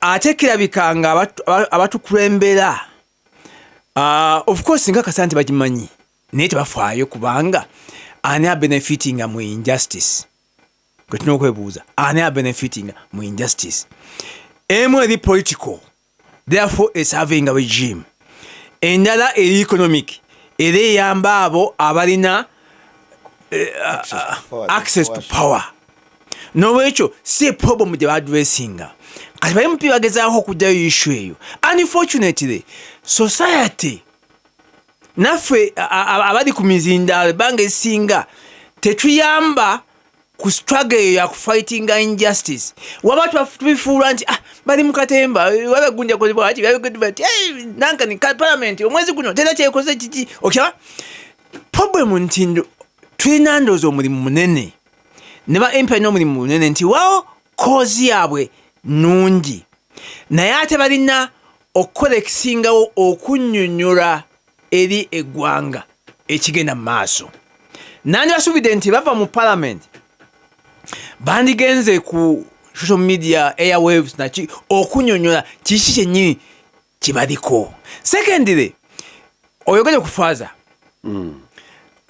B: Ate kirabika nga abatukulembera of course nga kasanti bagimanyi naye tebafaayo kubanga ani abenefiting mu injustice. Kwe tulina okwebuuza ani abenefiting mu injustice. Emu eri political, therefore it's having a regime. Endala eri economic, era eyamba abo abalina access to power. Nolwekyo si problem gye badressinga. Kati bali mupi bagezaako okuddayo issue eyo. Unfortunately, society naffe abali ku mizindaalo ebbanga esinga tetuyamba ku struggle ya ku fighting injustice. Waba tubifuula nti bali mu katemba waba gunja ko bwati nanka ni parliament omwezi guno tera kyekoze kiki okya problem ntindo tulina ndoozi omulimu munene ne ba MP n'omulimu munene nti wao kozi yabwe nungi naye ate balina okukola ekisingawo okunnyonnyola eri eggwanga ekigenda mu maaso. Nandi basubidde nti bava mu parliament bandigenze ku social media airwaves naki okunnyonnyola kiki kyennyini kibaliko. Secondly, oyogere ku faza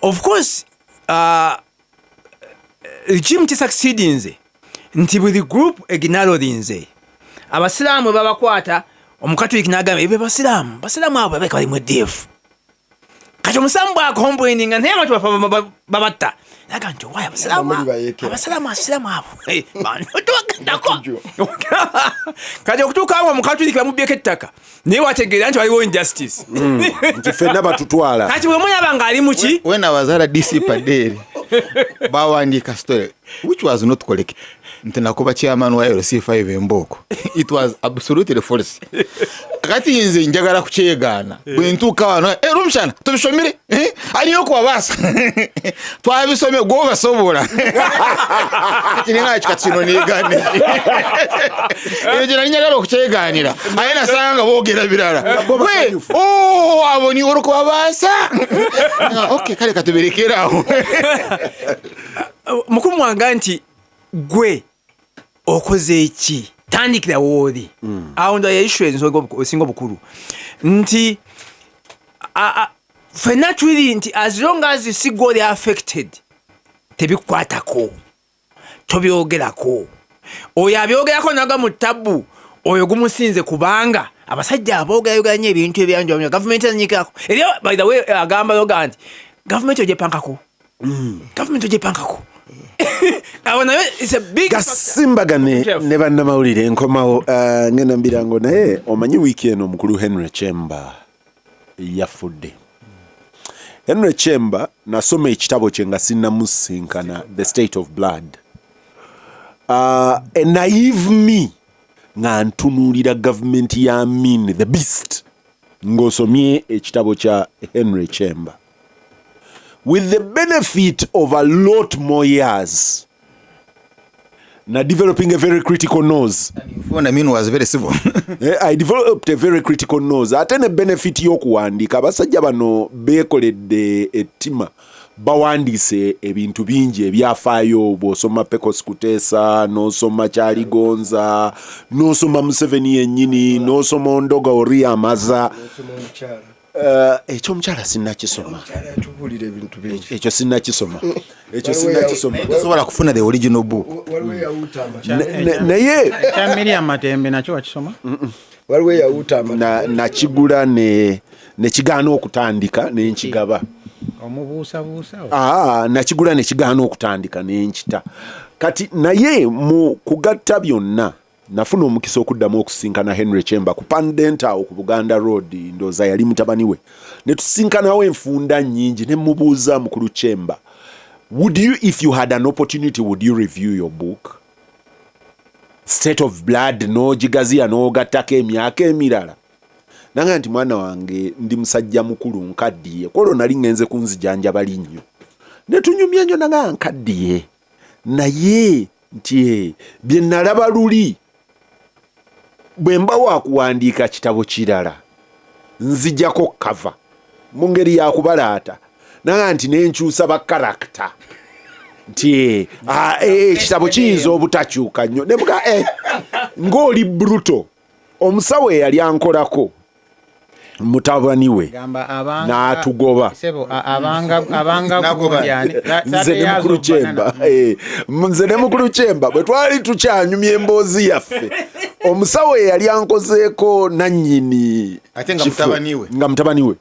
B: of course regime succeedinze nti buli group eginalolinze abasiraamu babakwata omukatoliki n'agamba ebe basiraamu abo babeka bali mu DF kati omusambu akomplaining nga naye abantu bafa babatta naga nti waya abasiraamu abo banotwagendako kati okutuuka awo omukatoliki bamubyeko ettaka naye wategeera nti waliwo injustice
A: nti ffenna batutwala
B: kati bwe mulaba ng'ali muki
D: when I was at DC Paderi bawandiika story which was not correct nti nakuba chairman wa LC5 emboko it was absolutely false. Kati nze njagala kukyegana bwe ntuuka wano Romshan tubisomere aliyo okubabaasa twabisomye gwo basobola kati ninga kikati kino negane ejo njagala okukyeganira aye nasanga boogera birala we aboni olukubabaasa okay kale katuberekerawo
B: mukulu mwanga nti gwe okoze eki tandikira wooli awo ndo yaishu esinga obukulu nti ffenna tuli nti as long as si gwe oli affected tebikukwatako tobyogerako oyo abyogerako naga mu tabu oyo gumusinze kubanga abasajja aboogerayogera nnyo ebintu ebyanjawulo gavumenti anyikirako era by the way agamba yoga nti gavumenti ogyepankako Government ogyepankako. Awo nayo is a big
A: Gasimbagane ne bannamawulire nkomawo ngenda mbirango naye omanyi wiiki eno omukulu Henry Chemba yafudde. Henry Chemba nasoma ekitabo kye nga sinnamusinkana The State of Blood. A naive me nga ntunuulira gavumenti ya Amin the Beast ng'osomye ekitabo kya Henry Chemba. With the benefit of a lot more years, now developing a very critical nose.
D: Phone Amin was very civil.
A: I developed a very critical nose. Atene benefit y'okuwandiika abasajja bano beekoledde ettima bawandiise ebintu bingi ebyafaayo bw'osoma Pecos Kuteesa n'osoma Kyaligonza n'osoma Museveni yennyini n'osoma Ondoga Ori Amaza. Ekyomukyala sinnakisoma. Ekyo sinnakisoma.
D: Tosobola kufuna the original book.
A: Naye
C: Miriam Matembe nakyo wakisoma?
E: Waliwo eyawutama.
A: Nakigula ne kigaana okutandika n'enkigaba.
C: Omubuusabuusa?
A: Nakigula ne kigaana okutandika n'enkita. Kati naye mu kugatta byonna nafuna omukisa okuddamu okusinkana Henry Chemba ku Pandenta awo ku Buganda Road, ndooza yali mutabani we. Ne tusinkanawo enfunda nnyingi ne mubuuza mukulu Chemba, would you, if you had an opportunity, would you review your book? State of Blood n'ogigaziya n'ogattako emyaka emirala. Nanga nti mwana wange ndi musajja mukulu nkaddiye. Kwolwo nali ngenze kunzijanjaba linnyo. Ne tunyumya nnyo nanga nkaddiye. Naye nti bye nalaba luli bwe mba waakuwandiika kitabo kirala nzijjako kava mu ngeri ya kubalaata nanga nti nenkyusa bakarakita nti ekitabo kiyinza obutakyuka nnyo ne muga ng'oli bruto omusawo eyali ankolako mutabani we n'atugoba nze ne mukulu Chemba bwe twali tukyanyumya emboozi yaffe omusawo eyali ankozeeko nannyini
D: ate nga mutabani we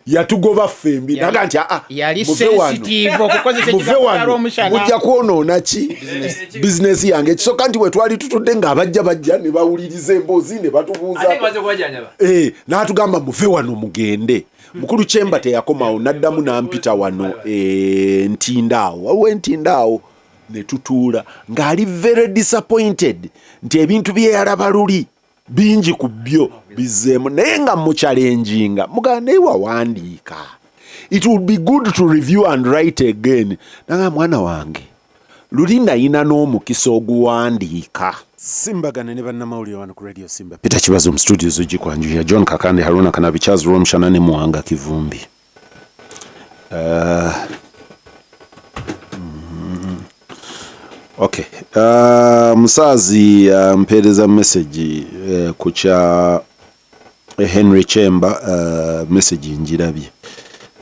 A: yatugoba fembi naga nti
C: yali sensitive okukozesa ekitabo omushana
A: mujja kwonoona ki bizinesi yange ekisooka nti we twali tutudde ng'abajja ne bawuliriza emboozi ne batubuuza n'atugamba muve wano mugende. Mukulu Chemba teyakomawo n'addamu n'ampita wano Ntindaawo. Waliwo Ntindaawo ne tutuula ng'ali very disappointed nti ebintu bye yalaba luli bingi ku byo bizeemu naye nga mukyalenjinga muganda naye wawandiika. It would be good to review and write again. Nanga mwana wange luli nayina n'omukisa oguwandiika. Simbagane ne bannamawulire wano ku Radio Simba. Peter Kibazo mu studios ogikwanjuya John Kakande Haruna Kanabi Charles Romshana ne Muwanga Kivumbi. Okay. Musazi mpereza message ku kya Henry Chemba message njirabye.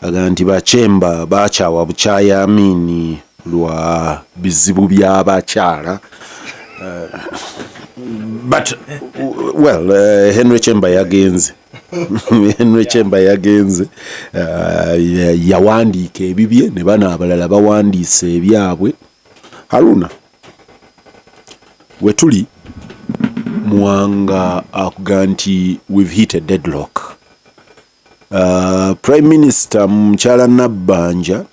A: Aga nti ba Chemba bakyawa bukyaya Amini lwa bizibu by'abakyala. But well Henry Chemba yagenze. Henry Chemba yagenze yawandiika ebibye ne bana abalala bawandiise ebyabwe. Haruna wetuli Muwanga akuga nti we've hit a deadlock. Prime Minister mukyala Nabbanja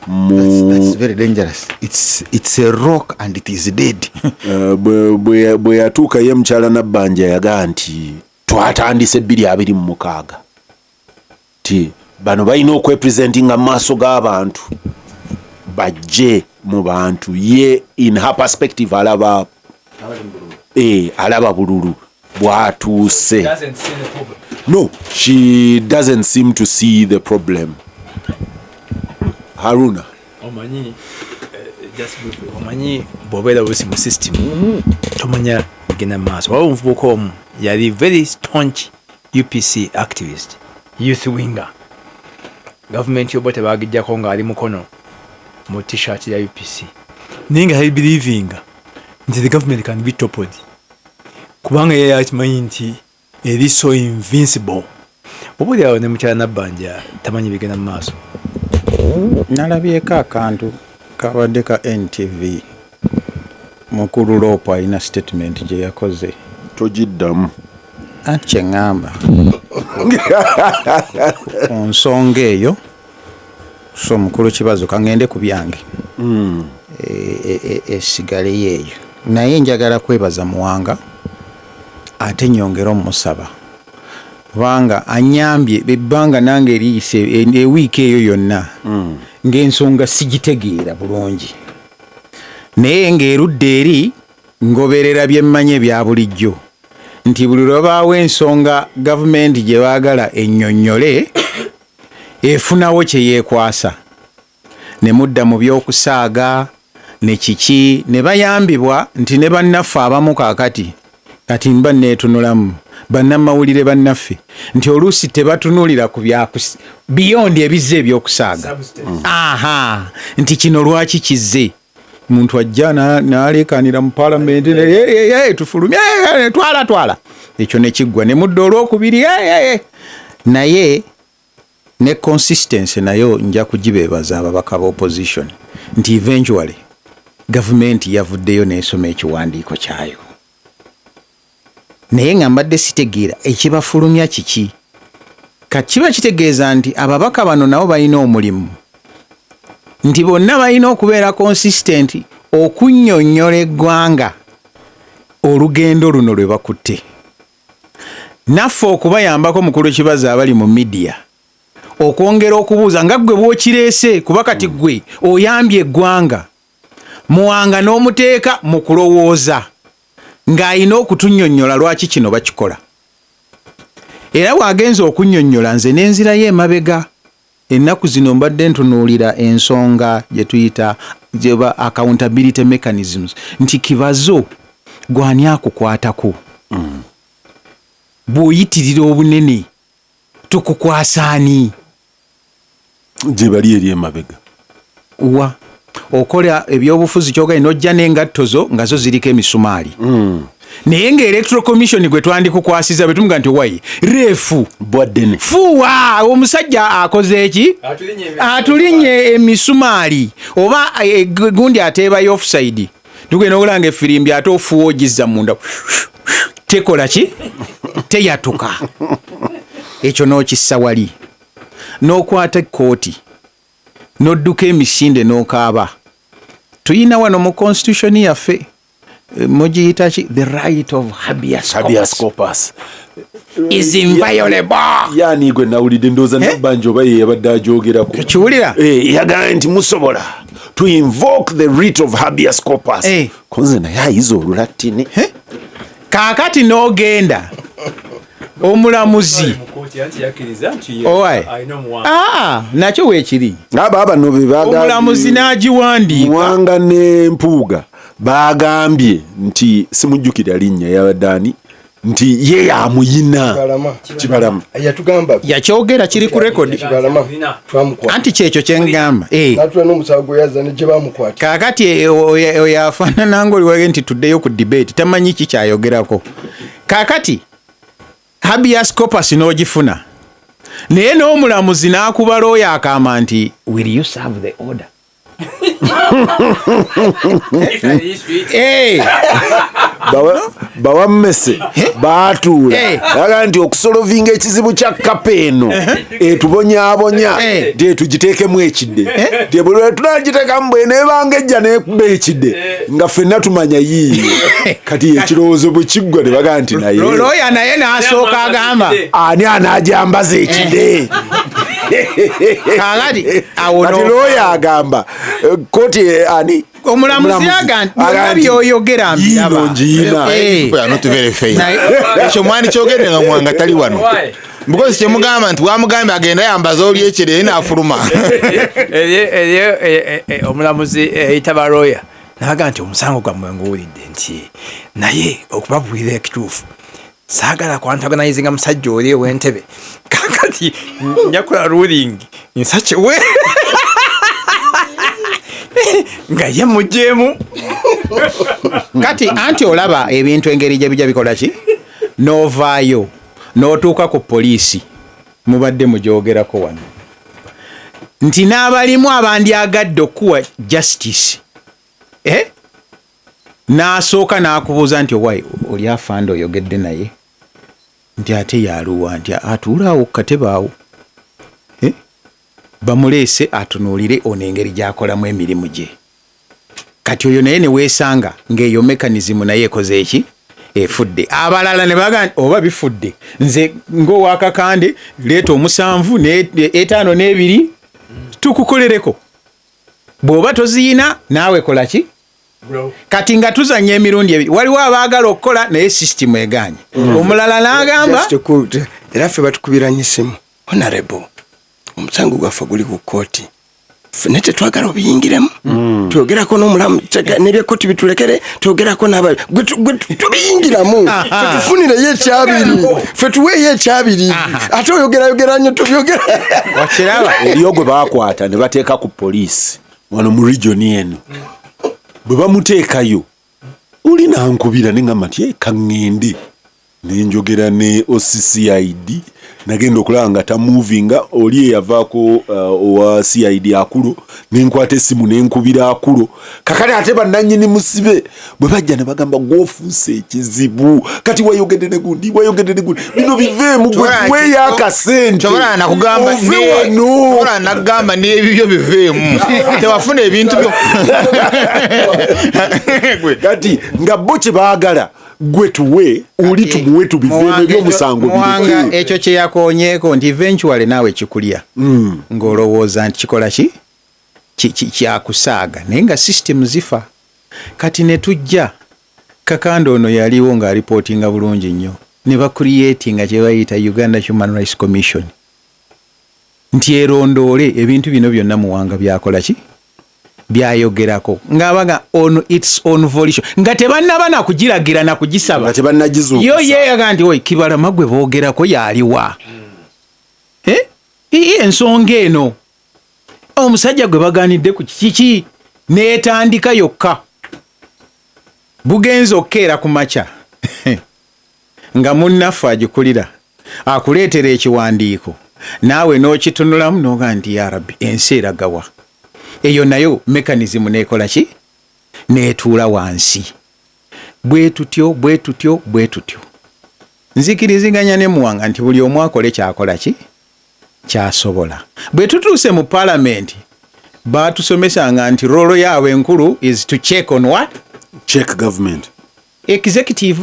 D: that's very dangerous. It's a rock and it is dead.
A: bwe yatuuka ye mukyala Nabbanja yaga nti twatandise 2026 ti bano balina okwepresentinga mu maaso g'abantu bajje mu bantu ye in her perspective alaba bululu bwatuuse. No, she doesn't seem to see the problem. Haruna
B: omanyi bw'obeera busi mu system tomanya bigenda mu maaso. Waliwo omuvubuka omu yali very staunch UPC activist, youth winger. Gavumenti yoba tebagijjako ng'ali mukono mu t-shirt ya UPC naye nga believing nti the government can be toppled kubanga yeye akimanyi nti eri so invincible. Bw'obuli awo ne mukyala Nabbanja tamanyi bigenda mu maaso.
C: nalabyeko akantu kabadde ka NTV mukulu Loopo alina statement gye yakoze
A: togiddamu
C: anti kye ŋŋamba ku nsonga eyo so mukulu Kibazo kaŋŋende ku byange esiggaleyo eyo naye njagala kwebaza Muwanga ate nyongera omusaba kubanga anyambye ebbanga nange eriyise ewiiki eyo yonna ng'ensonga sigitegeera bulungi naye ng'erudda eri ngoberera bye mmanye bya bulijjo nti buli lwabaawo ensonga gavumenti gye baagala ennyonnyole efunawo kye yeekwasa ne mudda mu by'okusaaga ne kiki ne bayambibwa nti ne bannaffe abamu kaakati kati mba neetunulamu bannamawulire bannaffe nti oluusi tebatunulira ku beyond ebizze ebyokusaaga nti kino lwaki kizze muntu ajja n'aleekaanira mu paalamenti tufulumye twala ekyo ne kiggwa ne mudda olwokubiri naye ne consistency nayo nja kugibeebaza ababaka ba opposition nti eventually gavumenti yavuddeyo n'esoma ekiwandiiko kyayo naye nga mbadde sitegeera ekibafulumya kiki kati kiba kitegeeza nti ababaka bano nabo balina omulimu nti bonna balina okubeera consistent okunnyonnyola eggwanga olugendo luno lwe bakutte naffe okubayambako mukulu Kibazo abali mu media okwongera okubuuza nga ggwe bw'okireese kuba kati ggwe oyambye eggwanga Muwanga n'omuteeka mu kulowooza ng'alina okutunnyonnyola lwaki kino bakikola era bw'agenza okunnyonnyola nze n'enzirayo emabega ennaku zino mbadde ntunuulira ensonga gye tuyita accountability mechanisms nti Kibazo gwani akukwatako bw'oyitirira obunene tukukwasaani
A: gye bali eri emabega
C: wa okola ebyobufuzi kyogayi n'ojja n'engatto zo nga zo ziriko emisumaali naye ng'electoral commission gwe twandikukwasiza bwe tumuga nti wayi reefu
A: bwaddene
C: fuwa omusajja akoze eki atulinye emisumaali oba gundi ateebayo offside tugenda okulanga effirimbi ate ofuwa ogizza munda tekola ki teyatuka ekyo n'okissa wali n'okwata ekkooti n'odduka emisinde n'okaaba tuyina wano mu constitution yaffe mugiyita ki the right of habeas corpus is inviolable
A: yani gwe nawulidde ndowooza Nabbanja oba ye yabadde ajogerako
C: kiwulira
A: yagamba nti musobola to invoke the writ of habeas corpus konze naye ayiza olulatini
C: kaakati n'ogenda omulamuzi nakyo weekiri
A: bano
C: omulamuzi n'agiwandiika
A: Muwanga ne Mpuuga bagambye nti simujjukira linnya yabaddaani nti ye yamuyina Kibalama
C: yakyogera kiri ku rekodi anti kyekyo kyengamba kaakati oyo afaanana ng'oliwage nti tuddeyo ku debate tamanyi ki kyayogerako kaakati habeas corpus n'ogifuna naye n'omulamuzi n'akuba looyo akaama nti will you serve the order
A: bawammese baatuula aga nti okusolovinga ekizibu kya kapa eno etubonyaabonya tugiteekemu ekidde tebuli lwe tunagiteekamu bwene ebanga ejja nekuba ekidde nga ffenna tumanya yiiyo kati ekirowoozo bwe kiggwa ne baga nti naye
C: looya naye n'asooka agamba
A: ani anaajambaza ekidde
C: kati
A: looya agamba koti ani
C: omulamuzi agamba byoyogera
A: mbiraba
D: ekyo mwani kyogedde nga Muwanga tali wano because kyemugamba nti wamugambye agenda yambaza oli ekyo naye n'afuluma
B: omulamuzi eyitaba looya naga nti omusango gwammwe nguwulidde nti naye okubabuulira ekituufu saagala kwantagonizinga musajja oli ew'entebe kakati njakula ruling nsakiwe nga ye mugyeemu
C: kati anti olaba ebintu engeri gye bijja bikola ki n'ovaayo n'otuuka ku poliisi mubadde mugyogerako wano nti n'abalimu abandyagadde okuwa justice n'asooka n'akubuuza nti owaayi oli afande oyogedde naye nti ate yaluwa nti atuulaawo ku katebe awo bamuleese atunuulire ono engeri gy'akolamu emirimu gye. Kati oyo naye ne weesanga ng'eyo mekanizimu naye ekoze eki efudde. Abalala ne baga oba bifudde nze ng'owakakande leeta 7 5 n'ebiri tukukolereko. Bw'oba toziyina naawe kola ki? Kati nga tuzanya emirundi ebiri waliwo abaagala okukola naye sisitimu eganye. Omulala n'agamba
E: era ffe batukubiranye essimu honorable omusango gwaffe guli ku kooti ne tetwagala obiyingiremu twogerako n'omulamu n'ebyekooti bitulekere twogerako n'abali tubiyingiramu ffe tufunireyo ekyabiri ffe tuweeyo ekyabiri ate oyogera nnyo tubyogera
C: wakiraba
A: eriyo gwe baakwata ne bateeka ku poliisi wano mu regioni eno bwe bamuteekayo oli nankubira ne ngamba nti kaŋŋende ne njogera ne OCCID nagenda okulaba nga tamuvinga oli eyavaako owa CID akulo nenkwata essimu nenkubira akulo kakale ate bannannyini musibe bwe bajja ne bagamba gwofuuse ekizibu kati wayogedde ne gundi bino biveemu gweweeyo akasente
D: ova nagamba n'ebibyo biveemu tewafuna ebintu byo
A: kati nga bo kye baagala gwe tuwe oli tumuwe tubiveemu ebyomusango
C: muwanga ekyo kye yakoonyeeko nti eventually naawe kikulya ng'olowooza nti kikola ki kyakusaaga naye nga system zifa. Kati ne tujja kakanda ono yaliwo ng'alipootinga bulungi nnyo ne bakuliyetinga kye bayita Uganda Human Rights Commission nti erondoole ebintu bino byonna muwanga byakola ki byayogerako ng'abaga on its own volition nga tebannaba nakugiragira nakugisaba yo yeeyaga nti oyi Kibalama gwe boogerako yaliwa ensonga eno omusajja gwe baganidde ku kiki neetandika yokka bugenza okkeera ku makya nga munnaffe agikulira akuleetera ekiwandiiko naawe n'okitunulamu n'oga nti ya rabbi ensi eragawa. Eyo nayo mekanizimu nekola ki netuula wansi bwe tutyo nzikiriziganya ne muwanga nti buli omu akole kyakola ki kyasobola. Bwe tutuuse mu parliament batusomesanga nti rolo yaabwe enkulu is to check on what?
A: Check government
C: executive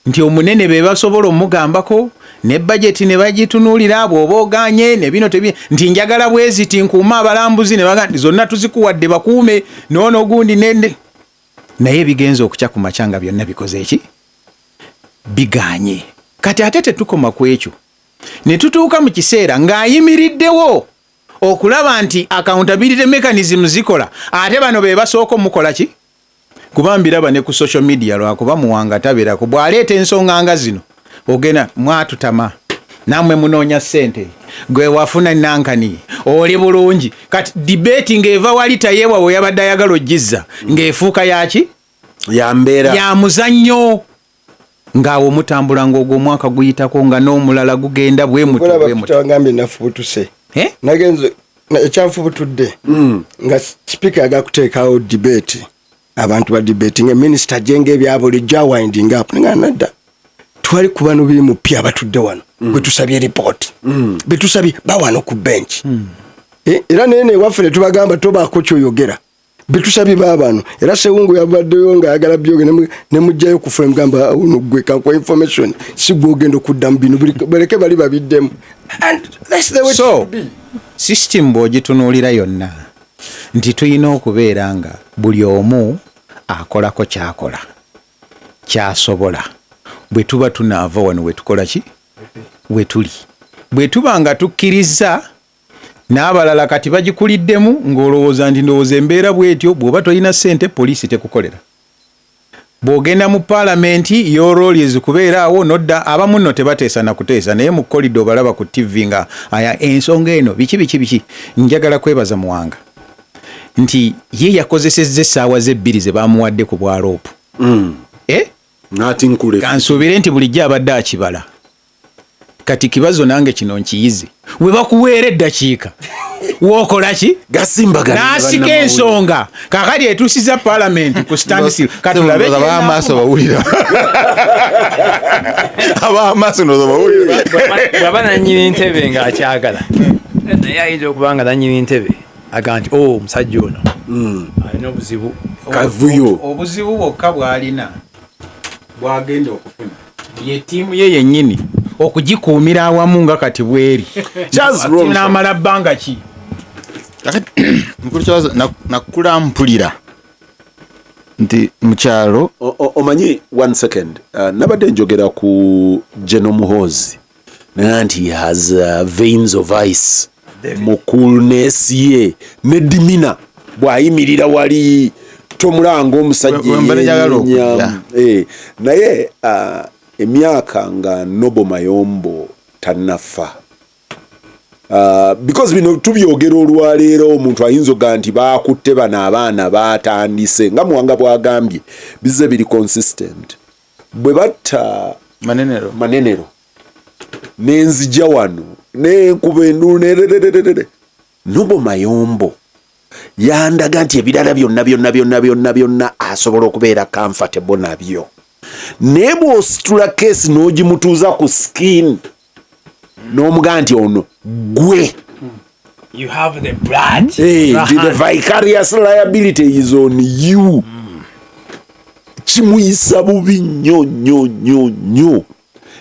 C: nti omunene be basobola omugambako ne budget ne bagitunuulira abo obooganye ne bino tebi nti njagala bweziti nkuuma abalambuzi ne bagandi zonna tuzikuwadde bakuume noono gundi nende naye bigenza okukya ku macanga byonna bikoze eki biganye. Kati ate tetukoma ku ekyo ne tutuuka mu kiseera ng'ayimiriddewo okulaba nti accountability mechanism zikola ate bano be basooka omukola ki kubambiraba ne ku social media lwakuba muwanga tabera ku bwaleeta ensonga nga zino ogena mwatutama namwe munoonya ssente gwe wafuna nankani oli bulungi kati debate ng'eva wali tayeewa we yabadde ayagala ogizza ng'efuuka yaki
A: ya mbeera
C: ya muzannyo ng'awo mutambula ng'ogwo omwaka guyitako nga n'omulala gugenda bwe
E: mutangambye nafubutuse nagenze ekyanfubutudde nga speaker agakuteekawo debate abantu ba debating minister jenga ebyabulijjo winding up nadda twali ku bano biri mu pya batudde wano bwe tusabye report betusabye bawano ku bench era nene waffe ne tubagamba tobaako kyoyogera betusabye babano era sewungu yabaddeyo nga ayagala byoge ne mujjayo ku frame gamba ono gwe kanko information si gwogenda okudda mu bino bereke bali babiddemu and that's the way
C: so, to be system bw'ogitunuulira yonna nti tulina okubeera nga buli omu akolako kyakola kyasobola bwe tuba tunaava wano we tukola ki we tuli bwe tuba nga tukkiriza n'abalala kati bagikuliddemu ng'olowooza nti ndowooza embeera bwetyo bw'oba tolina ssente poliisi tekukolera bw'ogenda mu paalamenti your role is kubeera awo nodda abamu nno tebateesa na kuteesa naye mu kolido balaba ku TV nga aya ensonga eno biki njagala kwebaza muwanga nti ye yakozesezza essaawa ze 2 ze bamuwadde ku bwaloopu
A: nati nkule
C: kansuubire nti bulijjo abadde akibala kati kibazo nange kino nkiyize we bakuweera eddakiika wookola ki
A: Gasimbagane
C: n'asika ensonga kakati etuusiza paalamenti ku standstill katulabe
D: ab'amaaso bawulira ab'amaaso nozo bawulira
B: bwaba nannyini ntebe ng'akyagala naye ayinza okuba nga nannyini ntebe aga nti omusajja ono alina obuzibu
A: kavuyo
C: obuzibu bwokka bw'alina bw'agenda okufuna ye ttiimu ye yennyini okugikuumira awamu nga kati bweri n'amala bbanga ki
D: mukulu kyabazo nakula mpulira nti mukyalo
A: omanyi 1 second nabadde njogera ku Geno Muhoozi naye nti he has veins of ice mu coolness ye ne dimina bw'ayimirira wali tomulanga omusajja naye emyaka nga Nobo Mayombo tannafa because bino tubyogera olwaleero omuntu ayinza oga nti baakutte bano abaana baatandise nga Muwanga bwagambye bize biri consistent bwe batta manenero nenzija wano nenkuba endulu Nobo Mayombo yandaga nti ebirala byonna asobola okubeera comfortable nabyo naye bw'ositula keesi n'ogimutuuza ku skin n'omugaa nti ono gwe
B: you have the blood
A: the vicarious liability is on you kimuyisa bubi nnyo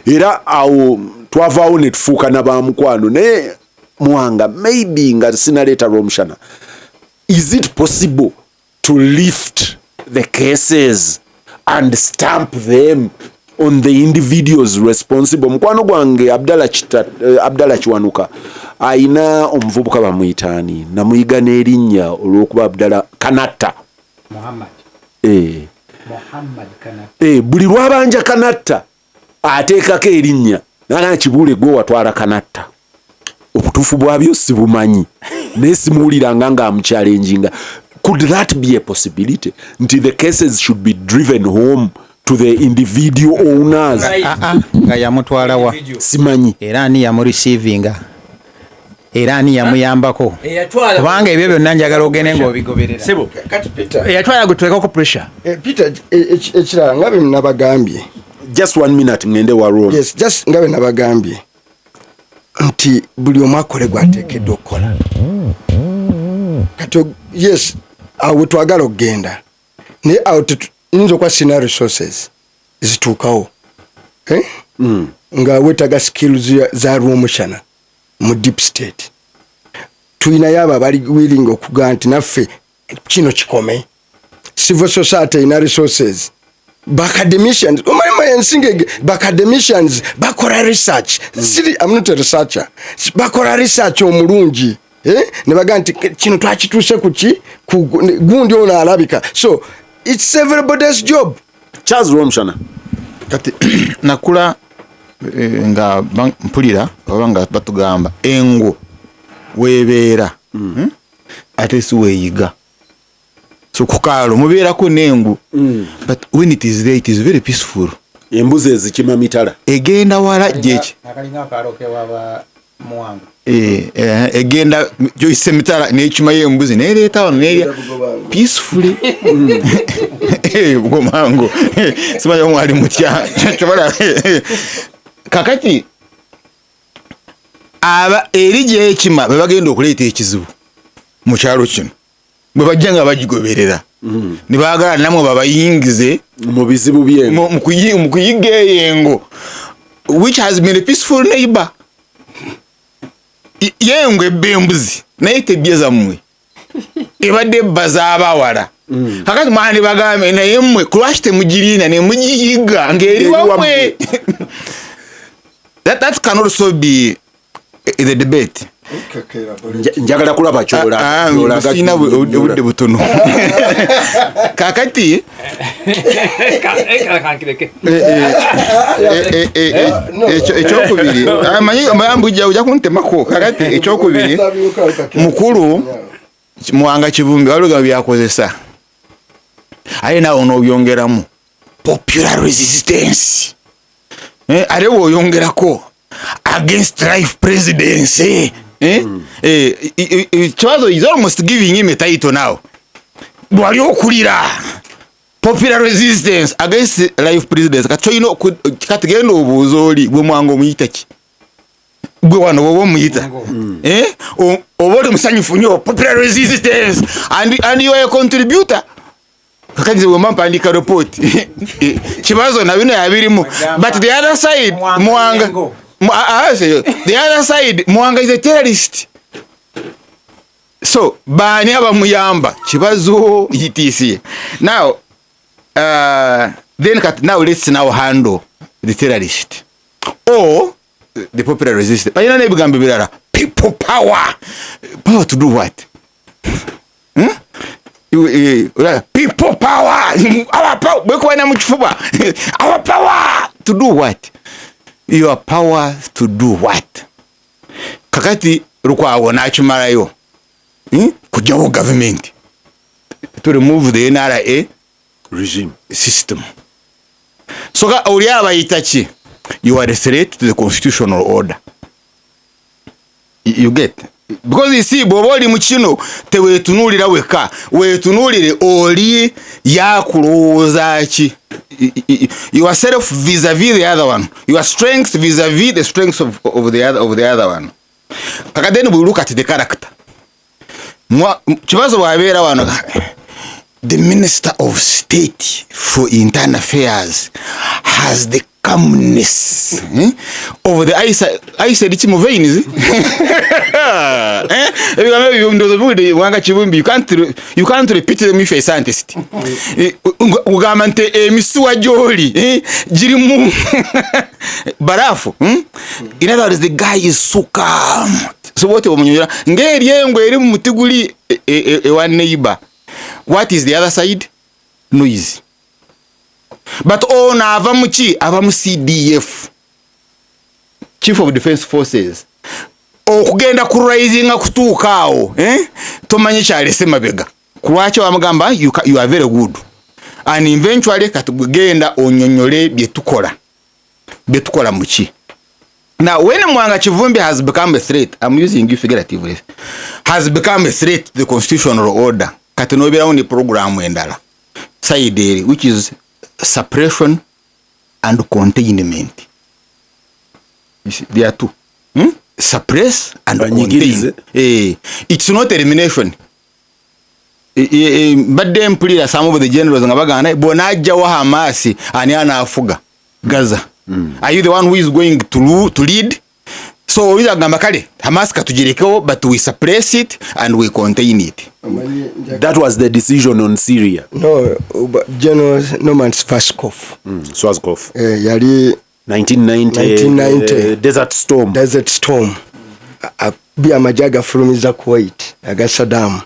A: era awo twavaawo ne tufuuka na bamukwano naye Muwanga maybe nga sinaleeta lw'omushana is it possible to lift the cases and stamp them on the individuals responsible? Mukwano gwange Abdallah Kiwanuka aina omuvubuka bamuyitaani namuyiga n'erinnya olw'okuba Abdallah Kanatta
C: Muhammad
A: buli lwabanja Kanatta ateekako erinnya naga kibuule gwe watwala Kanatta obutuufu bwabyo sibumanyi naye simuwuliranga nga amuchallenginga. Could that be a possibility nti the cases should be driven home to the individual owners?
C: Nga yamutwala wa
A: simanyi
C: era ani yamureceiving era ani yamuyambako kubanga ebyo byonna njagala ogende ng'obigoberera
B: sebo eyatwala gutuwekako pressure
E: Peter ekirala nga bwe nabagambye
A: just 1 minute ngende wa roll
E: yes just nga bwe nabagambye nti buli omu akole gwateekeddwa okukola kati yes awo twagala okugenda naye awo nyinza okuba sina resources zituukawo nga wetaga skills za lw'omushana mu deep state tuyinayo abo abali willing okugaa nti naffe kino kikome. Civil society ina resources academicians academicians bakola research I'm not a researcher bakola research omulungi ne bagaa nti kino twakituuse ku gundi ono alabika so it's everybody's job.
A: Charles Romshana
D: kati nakula nga mpulira oba nga batugamba engo webeera ate si weeyiga so kukaalo mubeerako n'engu but when it is there it is very peaceful.
A: Embuzi ezikima mitala
D: egenda wala gyeki
C: akalinga akaalo kewaba Muwanga
D: egenda joyise mitala n'ekima y'embuzi n'ereeta wano n'erya peacefully bugomango simanyi omwali mutya kyobola kakati aba eri gy'ekima bwe bagenda okuleeta ekizibu mu kyalo kino bwe bajja nga bagigoberera ne baagala namwe babayingize
A: mu bizibu by'engo
D: mu kuyiga eyengo which has been a peaceful neighbor. Yengo ebba embuzi naye tebbye zammwe ebadde ebbaza abawala kakati mwandi bagambe naye mmwe kulwaki temugiriina ne mugiyiga ng'eri wammwe. That can also be the debate.
A: Njagala kulaba
D: kyolagasina obudde butono kakati ekyokubiri mayambujja ojja kuntemako kakati ekyokubiri mukulu Muwanga Kivumbi waliga byakozesa aye nawe onobyongeramu popular resistance ate bw'oyongerako against life presidency. Chiwazo is almost giving him a title now. Bwali okulira popular resistance against life presidency. Kachoino katigendo obuzoli gwe mwango muyita ki? Gwe wano bobo muyita. Obole musanyufu nnyo popular resistance and you are a contributor. Kakati we mampandika report. Chibazo na bino yabirimu. But the other side Mwanga the other side Mwanga is a terrorist. So bani abamuyamba chibazo ETC. Now then now let's now handle the terrorist or the popular resistance. But you know nebigambe birara people power to do what? People power our power our power to do what? Your power to do what? Kakati rukwawo nachimarayo kujawo government to remove the NRA regime system. So ga uriaba itachi, you are a threat to the constitutional order. You get? Because you see boboli mukino tewetunulira weka wetunulire oli yakuloza ki yourself vis-a-vis the other one, your strengths vis-a-vis the strengths of the other one. Kaka then we look at the character. Chibazo wabera wano the Minister of State for Internal Affairs has the calmness over the I said it's moving, is it? You can't repeat them if you're a scientist. Ugamante misuwa joli jirimu barafu. In other words, the guy is so calm. So what you ngeri yengwe eri mutiguli one neighbor. What is the other side? Noise. But na avamu CDF, Chief of Defense Forces, okugenda ku rising akutuukaawo tomanye kyalese mabega kuwacho wamugamba you are very good and eventually katugenda onyonyole byetukola muki. Now when Mwanga Kivumbi has become a threat, I'm using you figuratively, has become a threat to the constitutional order, katinobera on the program endala side which is suppression and containment. You see, there are two. Suppress and contain. It's not elimination. But then please some of the generals ngabagana bonaja wa Hamas ani anafuga Gaza. Are you the one who is going to lead? So we are gambakale Hamas katujireko, but we suppress it and we contain it.
A: That was the decision on Syria.
E: No, General Norman Schwarzkopf.
A: Schwarzkopf.
E: Yali
A: 1990 Desert Storm.
E: Bia majaga fulumiza Kuwait aga Saddam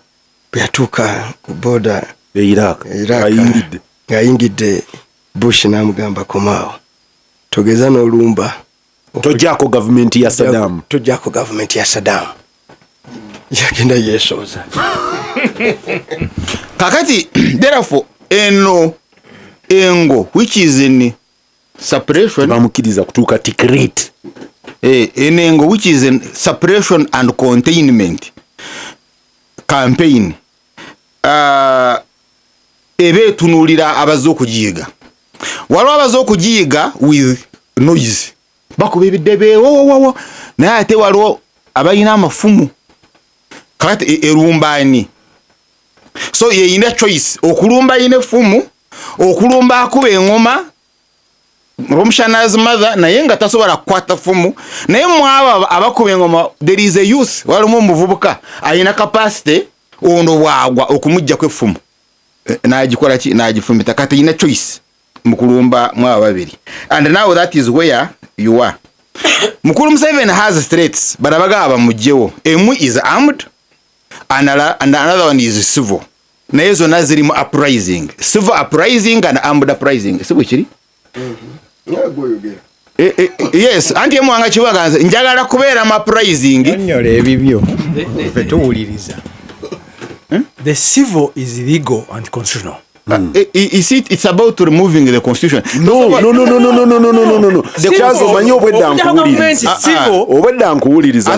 E: byatuka ku border
A: Iraq.
E: Ayingidde Bush namugamba komao togeza no lumba
A: tojako government ya Saddam.
E: Yagenda yesoza.
D: Kakati therefore engo which is in suppression
A: bamukiriza kutuka tikrit
D: engo which is in suppression and containment campaign ebe tunulira abazokujiga walo abazokujiga with noise bakube ebidebe wo na ate walo abayina amafumu kati erumbani. So ye ina choice okulumba ine fumu okulumba akube engoma Romshana's mother na yenga tasobola kwata fumu naye mwaba abakube engoma. There is a youth walimu muvubuka ayina capacity ondo bwagwa okumujja kwe fumu najikola ki najifumita kati ina choice mukulumba mwaba babiri. And now that is where you are. Mukulu Museveni has threats barabagaba mujjewo. Emu is armed and another one is civil. Na yezo nazirimu uprising. Civil uprising and armed uprising. Sibu chiri? Yes, anti Mwanga Kiwaga njagala kubeera mu uprising.
C: Nyole ebibyo. Fetuwuliriza.
B: The civil is legal and constitutional.
D: It's about removing the constitution.
A: No. The chazo manyo obwedda nkuwuliriza. Obwedda nkuwuliriza.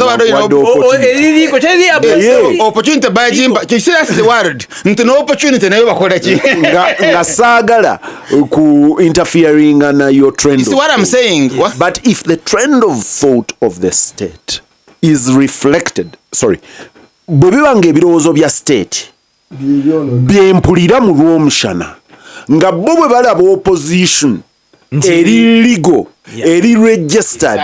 D: Opportunity buyinza. That's the word. No opportunity nayo bakola ki.
A: Nga saagala ku interfering na your trend.
D: You see what I'm saying?
A: But if the trend of thought of the state is reflected, bwe bibanga ebirowoozo bya state byempulira mu lw'omushana nga bo bwe balaba opposition eri legal eri registered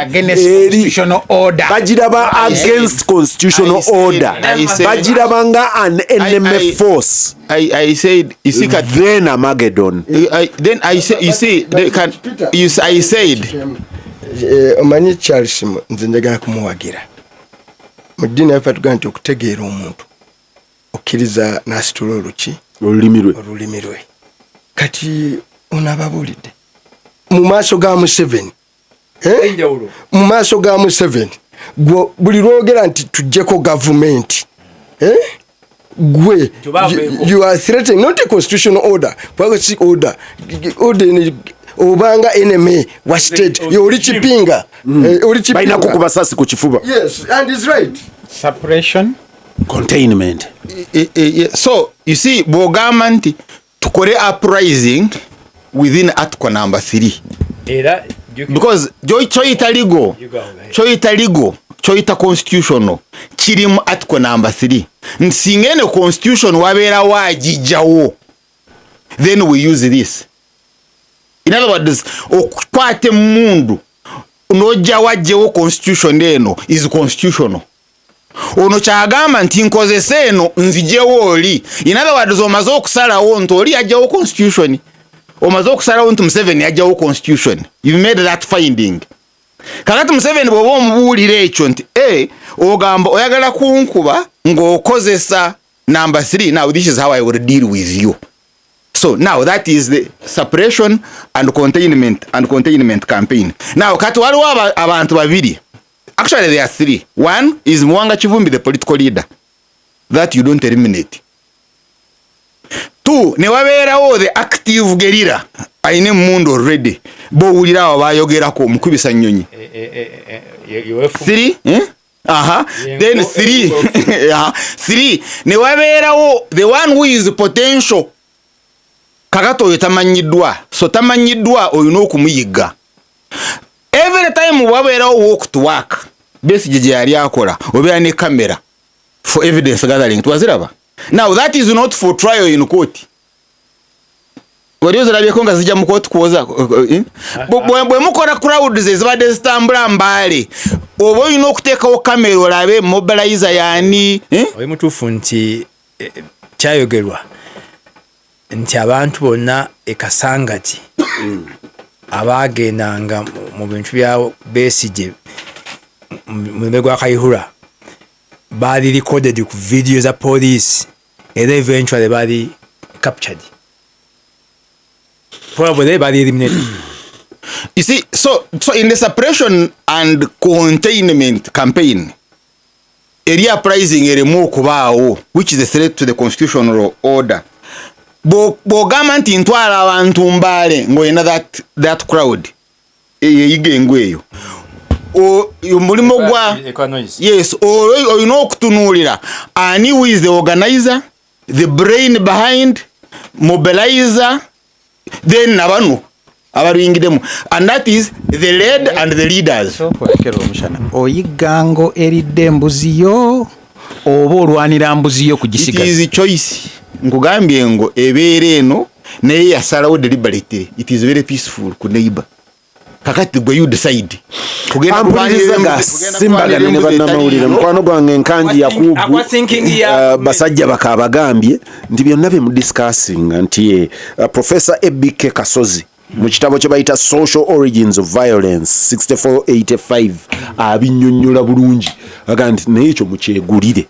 A: bagiraba against constitutional order bagiraba nga an enemy force.
D: I said you see
A: then Armageddon.
D: Then I say you see they can I said
E: omanyi Charles nze njagala kumuwagira mu ddiini yaffe tugamba nti okutegeera omuntu okkiriza n'asitula olulimi lwe kati onababuulidde mu maaso ga Museveni mu maaso ga Museveni buli lwogera nti tujjeko gavumenti gwe you are threatening not a constitutional order policy order obanga enemy wa state yoli kipinga
A: balina kukubasasi ku kifuba.
E: Yes, and is right.
C: Suppression,
A: containment.
D: So you see bwogamba nti tukore uprising within article number 3 because choita legal choita constitutional kiri mu article number 3 nsingene constitution wabeera wajijawo then we use this. In other words, okukwate mundu noja wajjewo constitution eno is constitutional. Ono kyagamba nti nkozesa eno nzijewo oli. In other words, omaze okusalawo nti oli yajjawo constitution. Omaze okusalawo nti Museveni yajjawo constitution. You've made that finding. Kakati Museveni bw'oba omubuulira ekyo nti ogamba oyagala kunkuba ng'okozesa number 3. Now this is how I will deal with you. So now that is the suppression and containment campaign. Now kati waliwo abantu babiri. Actually there are 3. One is Mwanga Kivumbi, the political leader. That you don't eliminate. 2, ne wabeerawo the active guerrilla. Aine mundu already. Bowulira awo bayogerako mukubisa nnyonyi. 3? Then 3. 3. Ne wabeerawo the one who is potential. Kakato oyo tamanyiddwa. So tamanyiddwa oyina okumuyiga. Every time wabeerawo walk to work. Besigye gye yali akola obeera ne camera for evidence gathering. Twaziraba. Now that is not for trial in court. Wali ozirabyeko nga zijja mu court kuwoza. Bwe mukola crowds ezibadde zitambula mbaale oba olina okuteekawo camera olabe mobilizer yani.
B: Oyo mutuufu nti kyayogerwa nti abantu bonna ekasangati abagendanga mu bintu bya Besigye mu gwa Kayihura bali recorded ku video za police and eventually bali captured. Probably they bali eliminated.
D: You see, so in the suppression and containment campaign, area uprising eremu kubaawo, which is a threat to the constitutional order. Bogama nti ntwala abantu mbale ngoyina that crowd eyigengweyo mulimo gwa yes or you know okutunulira ani who is the organizer, the brain behind, mobilizer, then nabanu abaringidemu, and that is the lead and the leaders.
C: So kwekero omushana oyigango eridde embuziyo oba olwanira mbuziyo kugisiga.
D: It is a choice. Nkugambye ngo ebeere eno naye yasalawo deliberately. It is very peaceful ku neighbor. Kakati gwe you decide.
A: Kugenda Gasimbagane ne bannamawulire mukwano gwange nkanji Yakubu basajja bakabagambye nti byonna bye mu discussing nti Professor Ebike Kasozi mu kitabo kye bayita Social Origins of Violence 6485 abinnyonnyola bulungi aga nti naye ekyo mukyegulire.